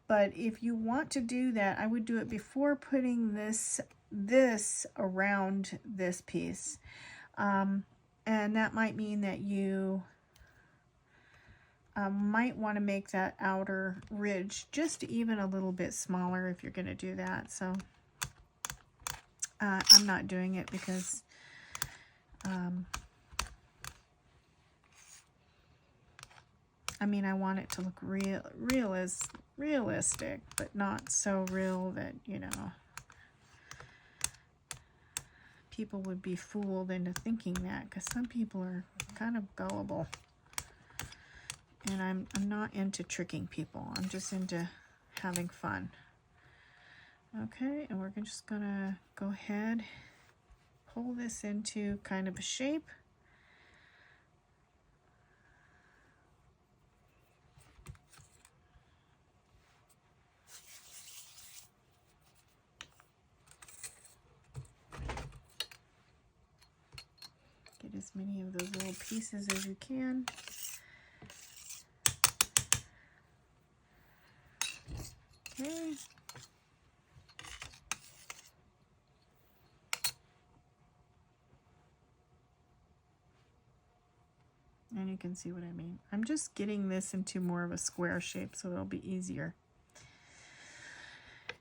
S1: But if you want to do that, I would do it before putting this around this piece. And that might mean that you might want to make that outer ridge just even a little bit smaller if you're going to do that. So I'm not doing it because I mean, I want it to look realistic, but not so real that, you know, people would be fooled into thinking that, because some people are kind of gullible. And I'm not into tricking people. I'm just into having fun. Okay, and we're just gonna go ahead, pull this into kind of a shape. Get as many of those little pieces as you can. Okay. And you can see what I mean. I'm just getting this into more of a square shape so it'll be easier.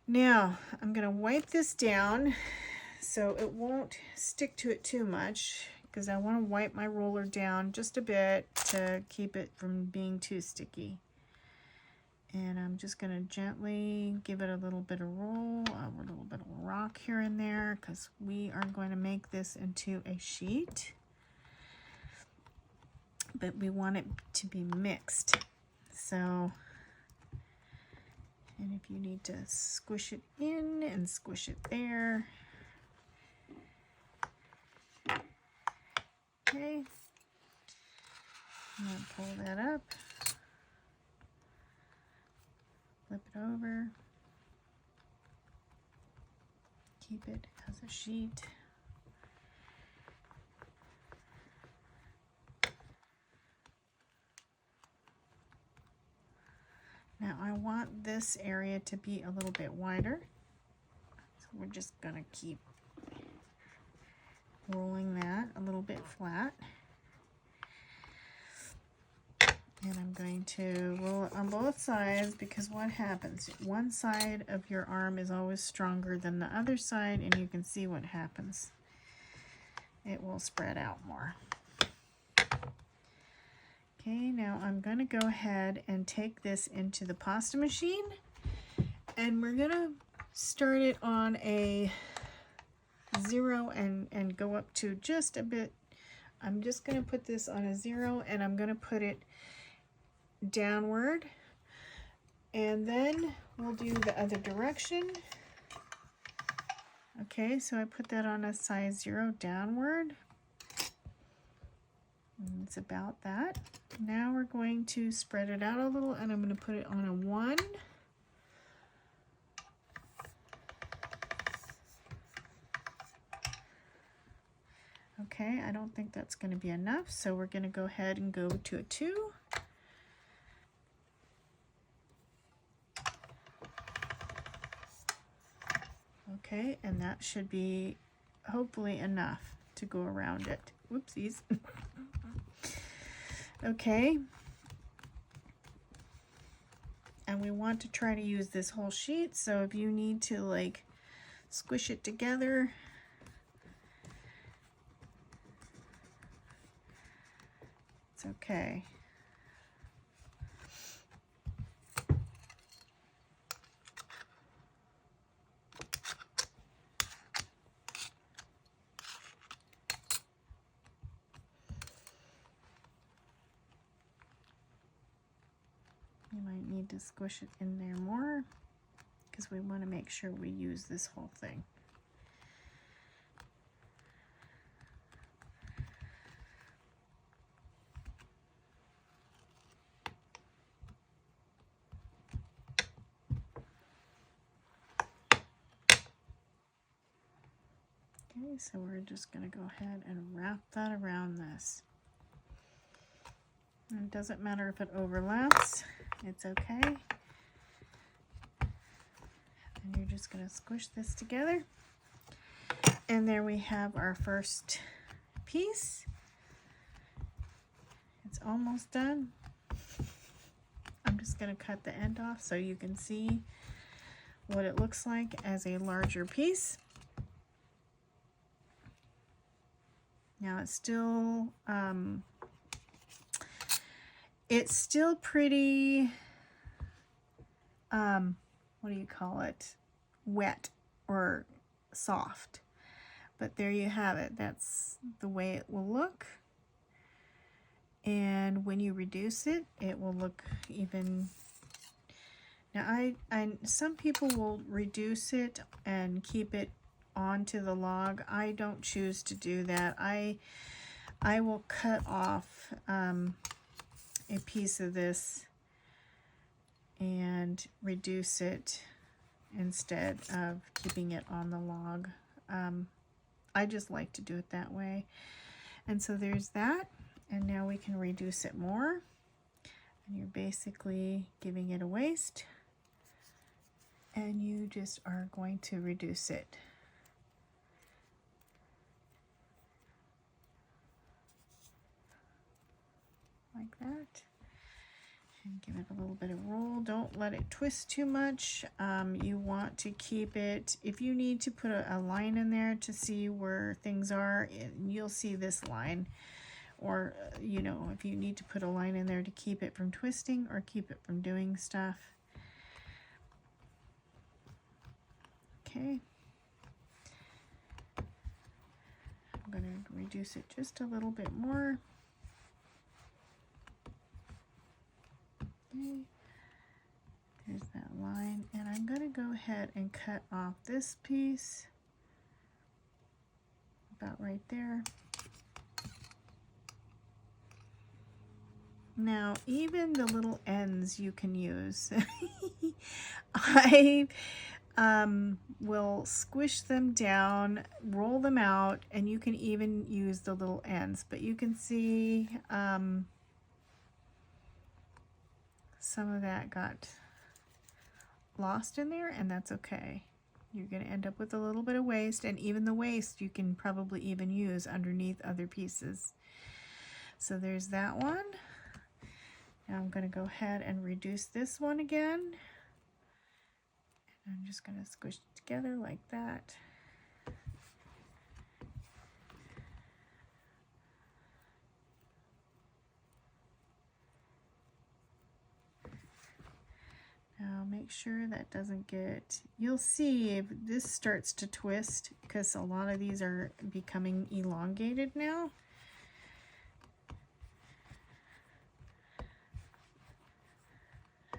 S1: Now, I'm going to wipe this down so it won't stick to it too much, because I want to wipe my roller down just a bit to keep it from being too sticky. And I'm just going to gently give it a little bit of roll, a little bit of rock here and there, because we are going to make this into a sheet. But we want it to be mixed. So, and if you need to squish it in and squish it there. Okay. I'm going to pull that up. Flip it over. Keep it as a sheet. Now I want this area to be a little bit wider. So we're just going to keep rolling that a little bit flat. And I'm going to roll it on both sides, because what happens? One side of your arm is always stronger than the other side, and you can see what happens. It will spread out more. Okay, now I'm going to go ahead and take this into the pasta machine, and we're going to start it on a 0 and go up to just a bit. I'm just going to put this on a 0, and I'm going to put it downward, and then we'll do the other direction. Okay, so I put that on a size 0 downward. And it's about that. Now we're going to spread it out a little, and I'm going to put it on a 1. Okay, I don't think that's going to be enough, so we're going to go ahead and go to a 2. Okay, and that should be hopefully enough to go around it. Whoopsies. Okay. And we want to try to use this whole sheet, so if you need to like squish it together, it's okay. You might need to squish it in there more, because we want to make sure we use this whole thing. Okay, so we're just going to go ahead and wrap that around this. And it doesn't matter if it overlaps, it's okay. And you're just going to squish this together. And there we have our first piece. It's almost done. I'm just going to cut the end off so you can see what it looks like as a larger piece. Now it's still pretty, what do you call it? Wet or soft. But there you have it. That's the way it will look. And when you reduce it, it will look even. Now some people will reduce it and keep it onto the log. I don't choose to do that. I will cut off a piece of this and reduce it instead of keeping it on the log. I just like to do it that way. And so there's that. And now we can reduce it more. And you're basically giving it a waist. And you just are going to reduce it. Like that. And give it a little bit of roll. Don't let it twist too much. You want to keep it, if you need to put a line in there to see where things are, you'll see this line. Or, you know, if you need to put a line in there to keep it from twisting or keep it from doing stuff. Okay. I'm going to reduce it just a little bit more. Okay. There's that line. And I'm going to go ahead and cut off this piece about right there. Now, even the little ends you can use. I will squish them down, roll them out, and you can even use the little ends. But you can see some of that got lost in there, and that's okay. You're going to end up with a little bit of waste, and even the waste you can probably even use underneath other pieces. So there's that one. Now I'm going to go ahead and reduce this one again. And I'm just going to squish it together like that. Now make sure that doesn't get, you'll see if this starts to twist because a lot of these are becoming elongated now.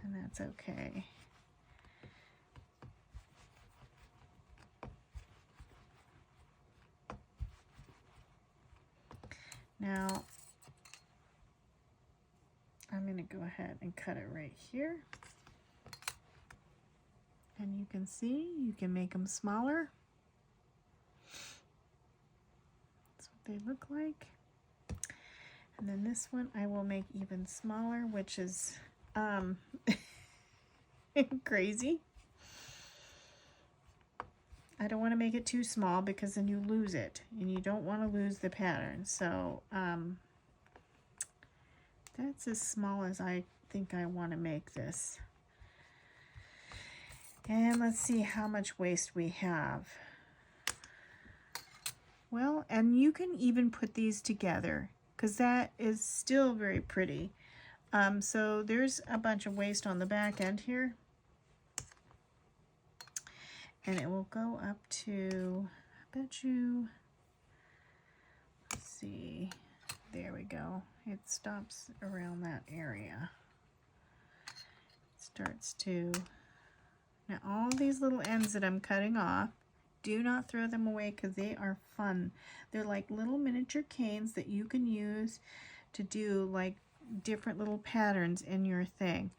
S1: And that's okay. Now, I'm going to go ahead and cut it right here. And you can see, you can make them smaller. That's what they look like. And then this one I will make even smaller, which is crazy. I don't want to make it too small because then you lose it and you don't want to lose the pattern. So that's as small as I think I want to make this. And let's see how much waste we have. Well, and you can even put these together because that is still very pretty. So there's a bunch of waste on the back end here. And it will go up to, I bet you, let's see, there we go. It stops around that area. It starts to, now all these little ends that I'm cutting off, do not throw them away because they are fun. They're like little miniature canes that you can use to do like different little patterns in your thing.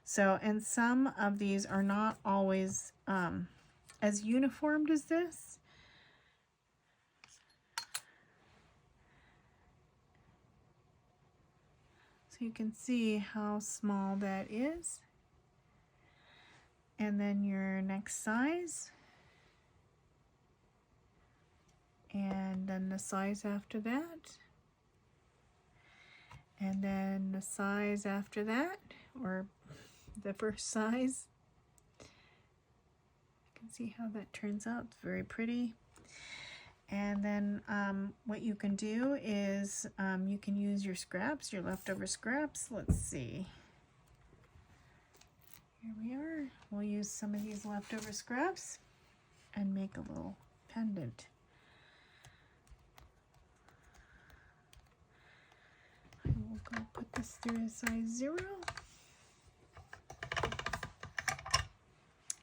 S1: So, and some of these are not always as uniformed as this. So you can see how small that is. And then your next size. And then the size after that. And then the size after that, or the first size. You can see how that turns out. It's very pretty. And then what you can do is you can use your scraps, your leftover scraps. Let's see. Here we are. We'll use some of these leftover scraps and make a little pendant. I will go put this through a size 0.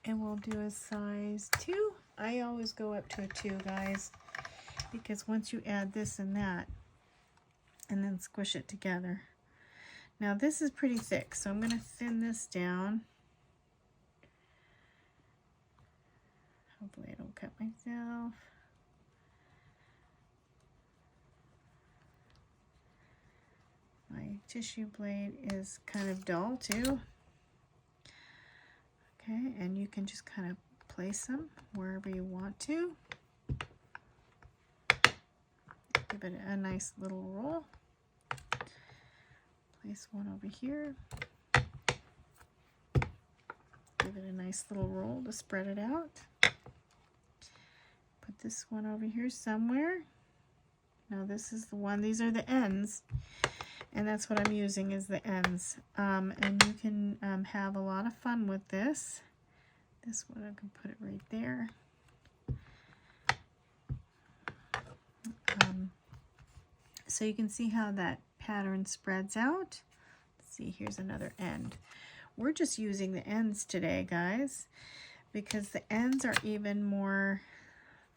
S1: And we'll do a size 2. I always go up to a 2, guys, because once you add this and that, and then squish it together. Now this is pretty thick, so I'm going to thin this down. Hopefully I don't cut myself. My tissue blade is kind of dull too. Okay, and you can just kind of place them wherever you want to. Give it a nice little roll. Place one over here. Give it a nice little roll to spread it out. Put this one over here somewhere. Now this is the one, these are the ends. And that's what I'm using, is the ends. And you can have a lot of fun with this. This one, I can put it right there. So you can see how that pattern spreads out. Let's see, here's another end. We're just using the ends today, guys, because the ends are even more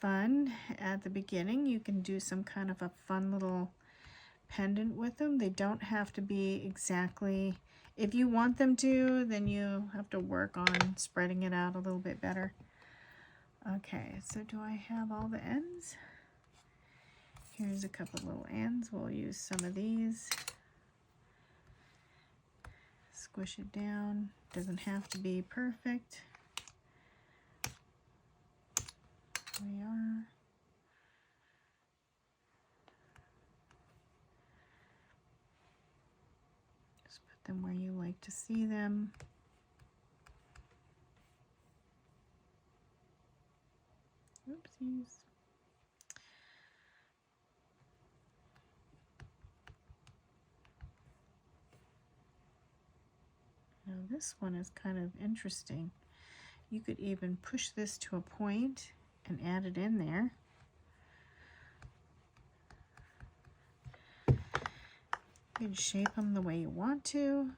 S1: fun. At the beginning, you can do some kind of a fun little pendant with them. They don't have to be exactly, if you want them to, then you have to work on spreading it out a little bit better. Okay, so do I have all the ends? Here's a couple little ends. We'll use some of these. Squish it down. Doesn't have to be perfect. Here we are. Just put them where you like to see them. Oopsies. Now this one is kind of interesting. You could even push this to a point and add it in there. You can shape them the way you want to.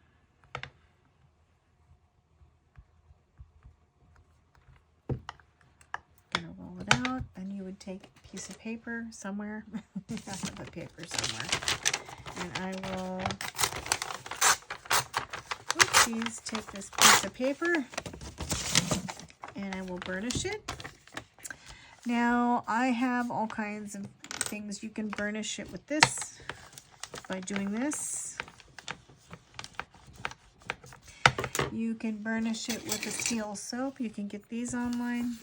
S1: Gonna roll it out, and you would take a piece of paper somewhere. I have a paper somewhere. And I will take this piece of paper and I will burnish it. Now I have all kinds of things. You can burnish it with this by doing this. You can burnish it with a steel soap. You can get these online.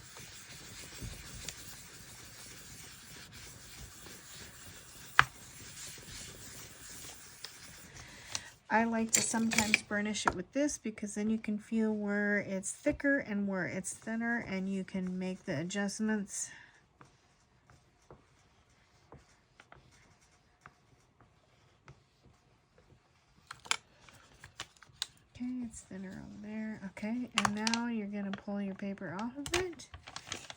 S1: I like to sometimes burnish it with this because then you can feel where it's thicker and where it's thinner, and you can make the adjustments. Okay, it's thinner over there. Okay, and now you're going to pull your paper off of it.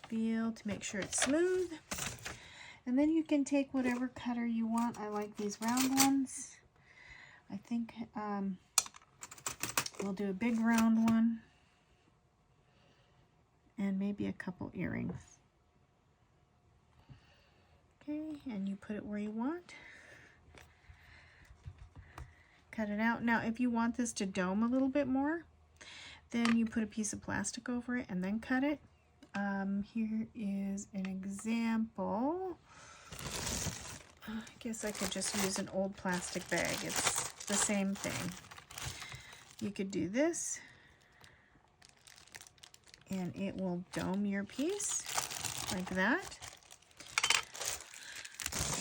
S1: Feel to make sure it's smooth. And then you can take whatever cutter you want. I like these round ones. I think we'll do a big round one and maybe a couple earrings. Okay, and you put it where you want. Cut it out. Now, if you want this to dome a little bit more, then you put a piece of plastic over it and then cut it. Here is an example. I guess I could just use an old plastic bag. It's the same thing. You could do this, and it will dome your piece like that.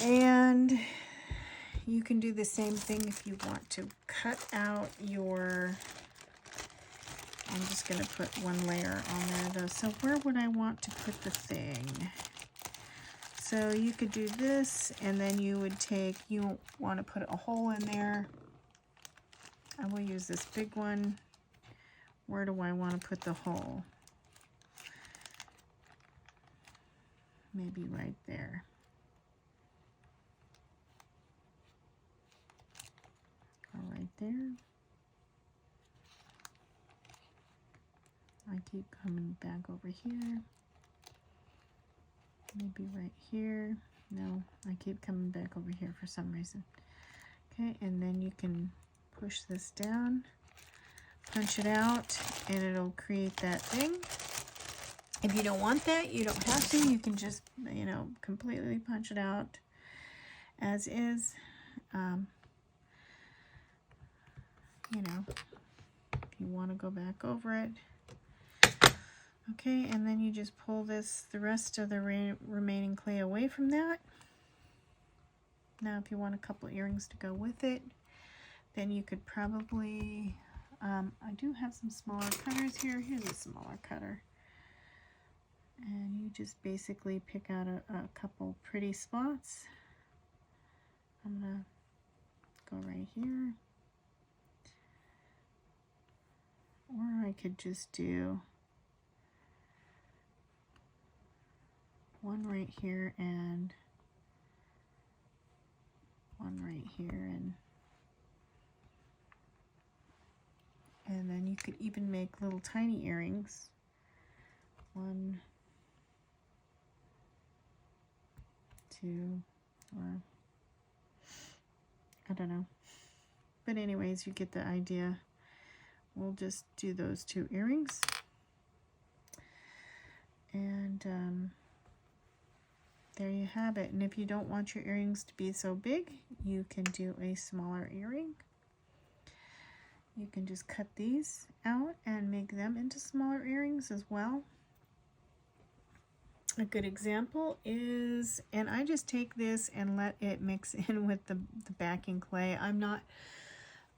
S1: And you can do the same thing if you want to cut out your, I'm just going to put one layer on there though. So where would I want to put the thing? So you could do this, and then you would take, you want to put a hole in there. I will use this big one. Where do I want to put the hole? Maybe right there. Go right there. I keep coming back over here. Maybe right here. No, I keep coming back over here for some reason. Okay, and then you can push this down, punch it out, and it'll create that thing. If you don't want that, you don't have to. You can just, you know, completely punch it out as is. You know, if you want to go back over it. Okay, and then you just pull this, the rest of the remaining clay away from that. Now, if you want a couple earrings to go with it, then you could probably, I do have some smaller cutters here. Here's a smaller cutter. And you just basically pick out a couple pretty spots. I'm gonna go right here. Or I could just do one right here and one right here, and then you could even make little tiny earrings. One, two, or I don't know. But anyways, you get the idea. We'll just do those two earrings. And there you have it. And if you don't want your earrings to be so big, you can do a smaller earring. You can just cut these out and make them into smaller earrings as well. A good example is, and I just take this and let it mix in with the backing clay. I'm not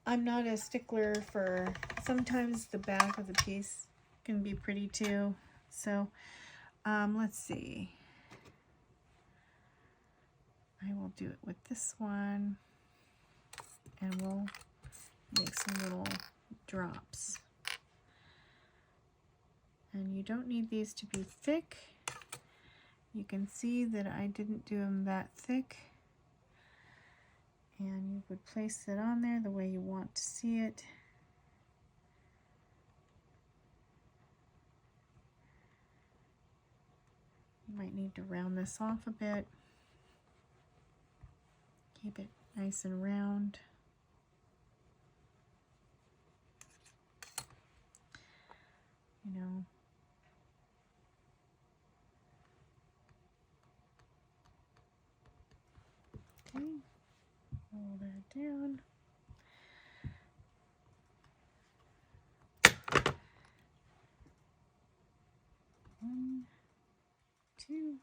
S1: a stickler for, sometimes the back of the piece can be pretty too. So let's see. I will do it with this one, and we'll make some little drops. And you don't need these to be thick. You can see that I didn't do them that thick. And you would place it on there the way you want to see it. You might need to round this off a bit. Keep it nice and round. You know. Okay. Roll that down. One, two.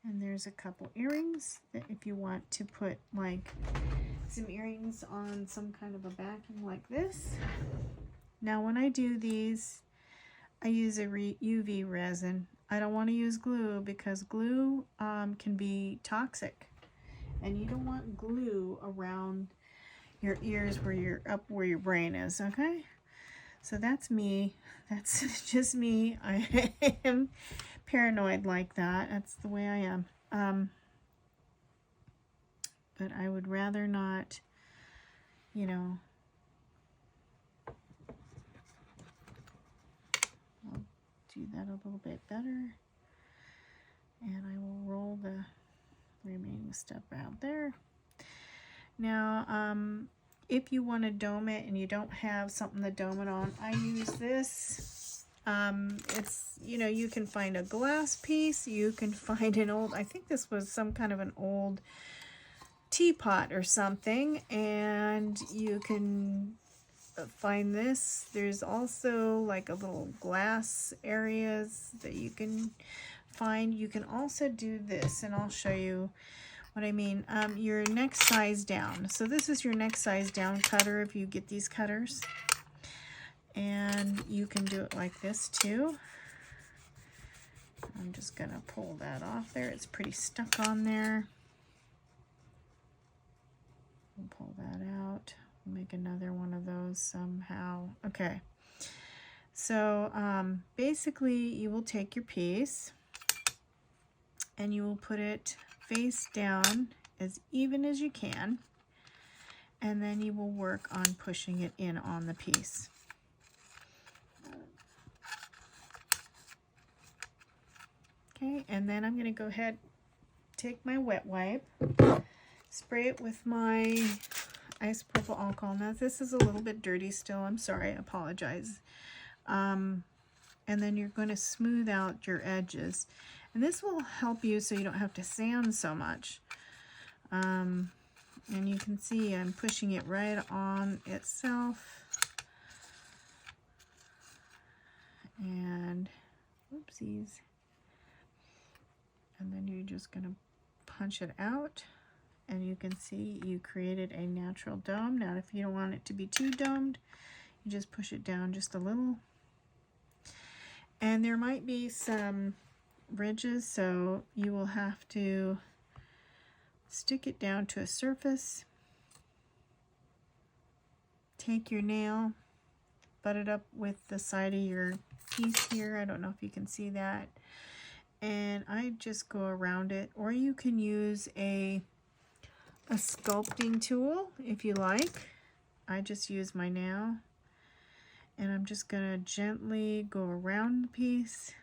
S1: And there's a couple earrings that if you want to put like some earrings on some kind of a backing like this. Now when I do these, I use a UV resin. I don't want to use glue because glue can be toxic. And you don't want glue around your ears where you're up where your brain is, okay? So that's me. That's just me. I am paranoid like that. That's the way I am. But I would rather not, you know. I'll do that a little bit better. And I will roll the remaining stuff out there. Now, if you want to dome it and you don't have something to dome it on, I use this. It's, you know, you can find a glass piece, you can find an old, I think this was some kind of an old teapot or something, and you can find this. There's also like a little glass areas that you can find. You can also do this, and I'll show you what I mean. Your next size down. So this is your next size down cutter if you get these cutters. And you can do it like this too. I'm just gonna pull that off there. It's pretty stuck on there. We'll pull that out. We'll make another one of those somehow. Okay. So basically you will take your piece and you will put it face down as even as you can, and then you will work on pushing it in on the piece. Okay, and then I'm going to go ahead, take my wet wipe, spray it with my isopropyl alcohol. Now this is a little bit dirty still, I'm sorry, I apologize. And then you're going to smooth out your edges. And this will help you so you don't have to sand so much. And you can see I'm pushing it right on itself. And, oopsies. And then you're just going to punch it out. And you can see you created a natural dome. Now if you don't want it to be too domed, you just push it down just a little. And there might be some ridges, so you will have to stick it down to a surface. Take your nail, butt it up with the side of your piece here. I don't know if you can see that. And I just go around it, or you can use a sculpting tool if you like. I just use my nail, and I'm just going to gently go around the piece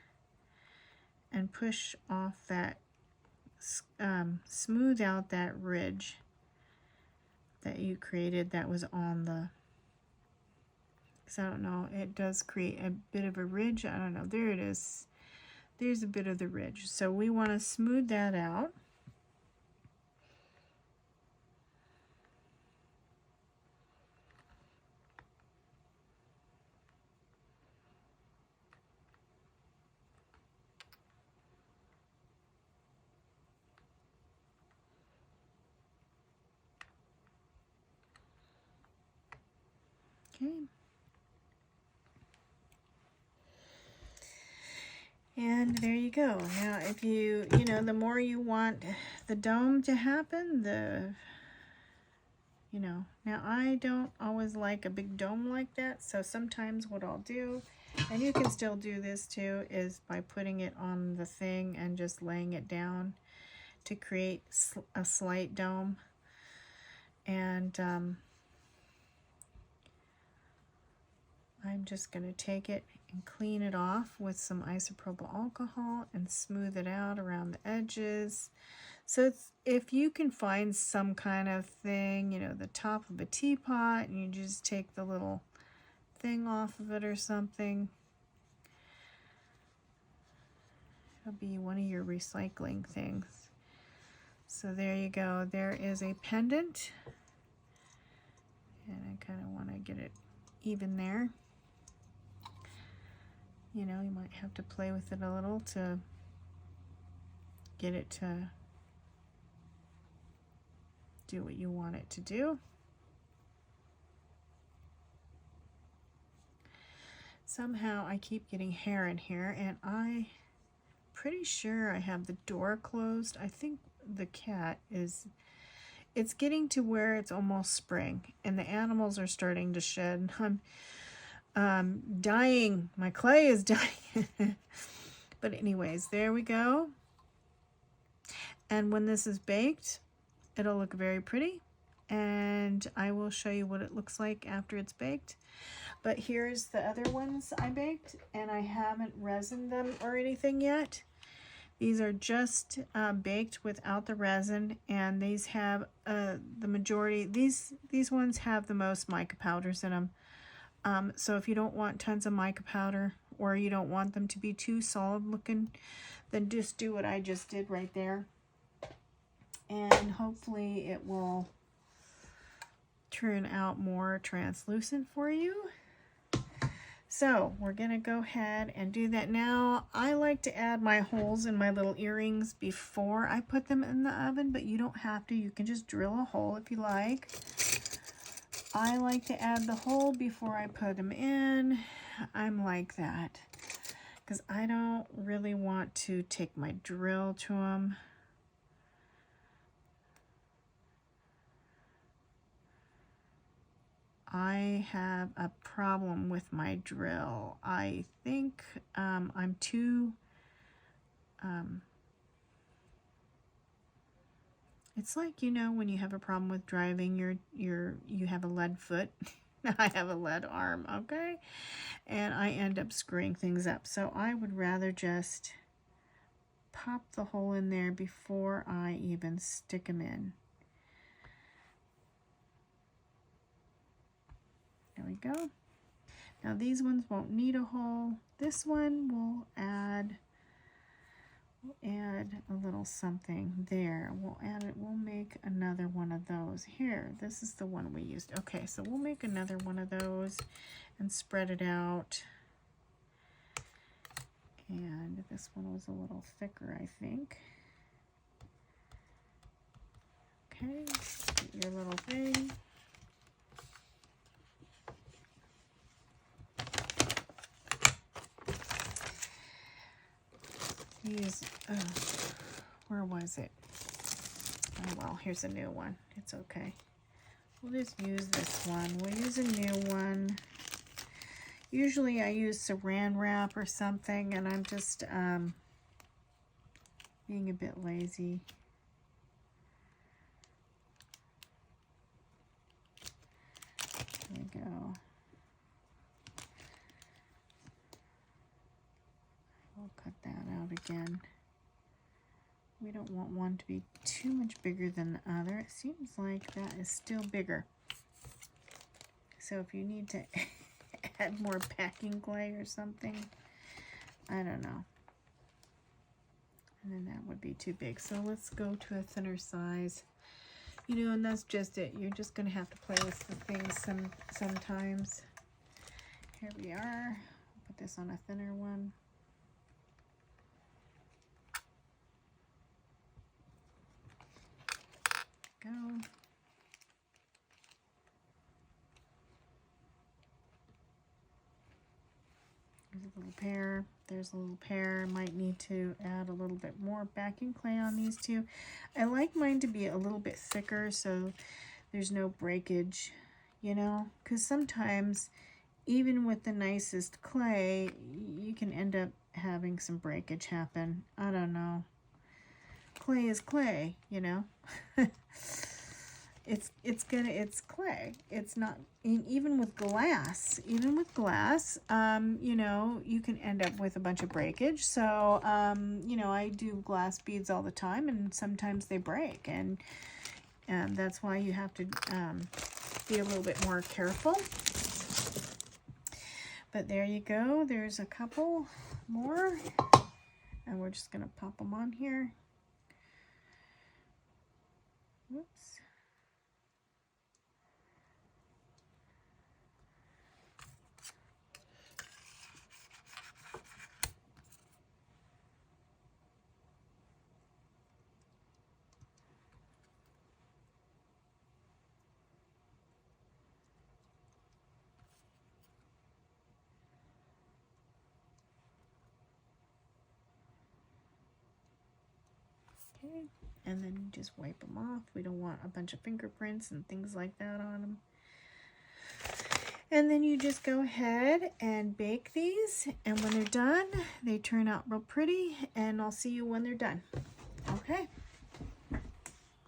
S1: and push off that, smooth out that ridge that you created that was on the, because I don't know, it does create a bit of a ridge. I don't know, there it is. There's a bit of the ridge. So we want to smooth that out. Okay. And there you go. Now if you know, the more you want the dome to happen, now I don't always like a big dome like that, so sometimes what I'll do, and you can still do this too, is by putting it on the thing and just laying it down to create a slight dome. And I'm just going to take it and clean it off with some isopropyl alcohol and smooth it out around the edges. So if you can find some kind of thing, the top of a teapot, and you just take the little thing off of it or something, it'll be one of your recycling things. So there you go. There is a pendant, and I kind of want to get it even there. You might have to play with it a little to get it to do what you want it to do. Somehow I keep getting hair in here, and I'm pretty sure I have the door closed. I think the cat it's getting to where it's almost spring, and the animals are starting to shed. I'm dying. My clay is dying. But anyways, there we go. And when this is baked, it'll look very pretty, and I will show you what it looks like after it's baked. But here's the other ones I baked, and I haven't resined them or anything yet. These are just baked without the resin, and these have the majority, these ones have the most mica powders in them. So if you don't want tons of mica powder, or you don't want them to be too solid looking, then just do what I just did right there. and hopefully it will turn out more translucent for you. So we're gonna go ahead and do that now. I like to add my holes in my little earrings before I put them in the oven, but you don't have to. You can just drill a hole if you like. I like to add the hole before I put them in. I'm like that because I don't really want to take my drill to them. I have a problem with my drill. I think I'm too, it's like, you know, when you have a problem with driving, you have a lead foot. I have a lead arm, okay? And I end up screwing things up. So I would rather just pop the hole in there before I even stick them in. There we go. Now these ones won't need a hole. This one will add a little something there. We'll add it, we'll make another one of those. Here, this is the one we used. Okay, so we'll make another one of those and spread it out. And this one was a little thicker, I think. Okay, get your little thing. Use, where was it? Oh well, here's a new one. It's okay. We'll just use this one. We'll use a new one. Usually I use saran wrap or something, and I'm just being a bit lazy. There we go. We'll cut that out again. We don't want one to be too much bigger than the other. It seems like that is still bigger. So if you need to add more packing clay or something, I don't know. And then that would be too big. So let's go to a thinner size. You know, and that's just it. You're just going to have to play with the things sometimes. Here we are. Put this on a thinner one. Go. There's a little pair. There's a little pair. Might need to add a little bit more backing clay on these two. I like mine to be a little bit thicker so there's no breakage, you know, because sometimes even with the nicest clay, you can end up having some breakage happen. I don't know. Clay is clay, you know. it's clay. It's not, even with glass, you know, you can end up with a bunch of breakage. So you know, I do glass beads all the time, and sometimes they break, and that's why you have to be a little bit more careful. But there you go. There's a couple more, and we're just gonna pop them on here. Whoops. Okay, and then you just wipe them off. We don't want a bunch of fingerprints and things like that on them. And then you just go ahead and bake these, and when they're done, they turn out real pretty, and I'll see you when they're done. Okay.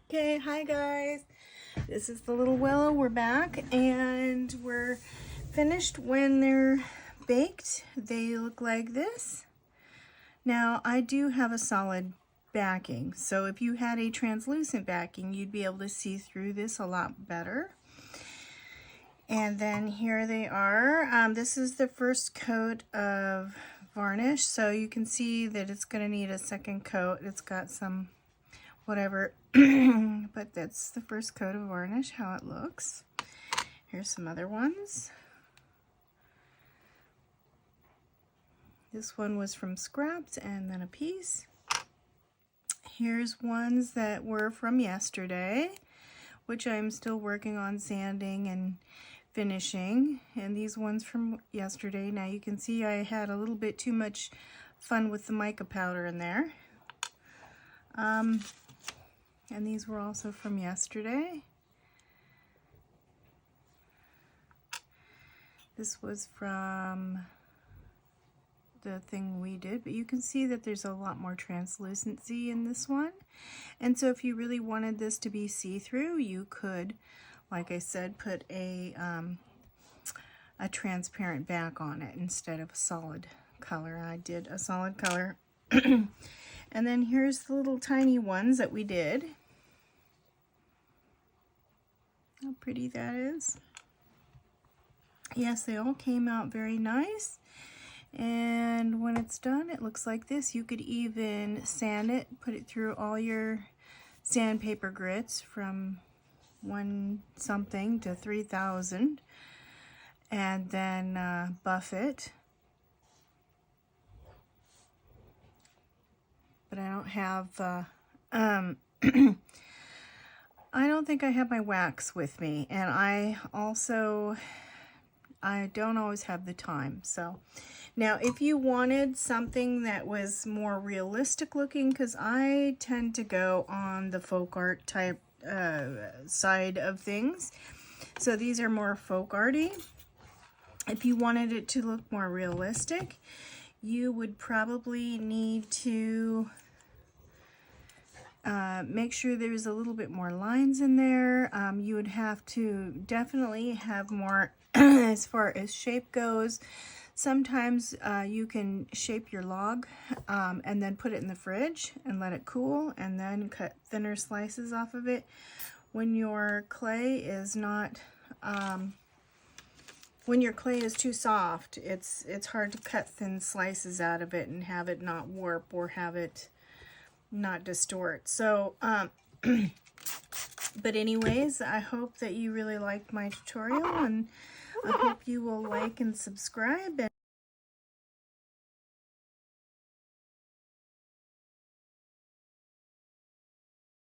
S1: Okay, hi guys. This is the little willow. We're back, and we're finished. When they're baked, they look like this. Now, I do have a solid backing, so if you had a translucent backing, you'd be able to see through this a lot better. And then here they are. This is the first coat of varnish, so you can see that it's going to need a second coat. It's got some whatever. But that's the first coat of varnish, how it looks. Here's some other ones. This one was from scraps and then a piece. Here's ones that were from yesterday, which I'm still working on sanding and finishing. And these ones from yesterday. Now you can see I had a little bit too much fun with the mica powder in there. And these were also from yesterday. This was from the thing we did, but you can see that there's a lot more translucency in this one. And so if you really wanted this to be see-through, you could, like I said, put a transparent back on it instead of a solid color. I did a solid color. And then here's the little tiny ones that we did. How pretty that is. Yes, they all came out very nice. And when it's done, it looks like this. You could even sand it, put it through all your sandpaper grits from 1 something to 3000, and then buff it. But I don't have, I don't think I have my wax with me, and I don't always have the time. So now if you wanted something that was more realistic looking, because I tend to go on the folk art type side of things, so these are more folk arty. If you wanted it to look more realistic, you would probably need to make sure there's a little bit more lines in there. You would have to definitely have more as far as shape goes. Sometimes you can shape your log and then put it in the fridge and let it cool, and then cut thinner slices off of it. When your clay is not when your clay is too soft, it's hard to cut thin slices out of it and have it not warp or have it not distort. So but anyways, I hope that you really liked my tutorial, and I hope you will like and subscribe. And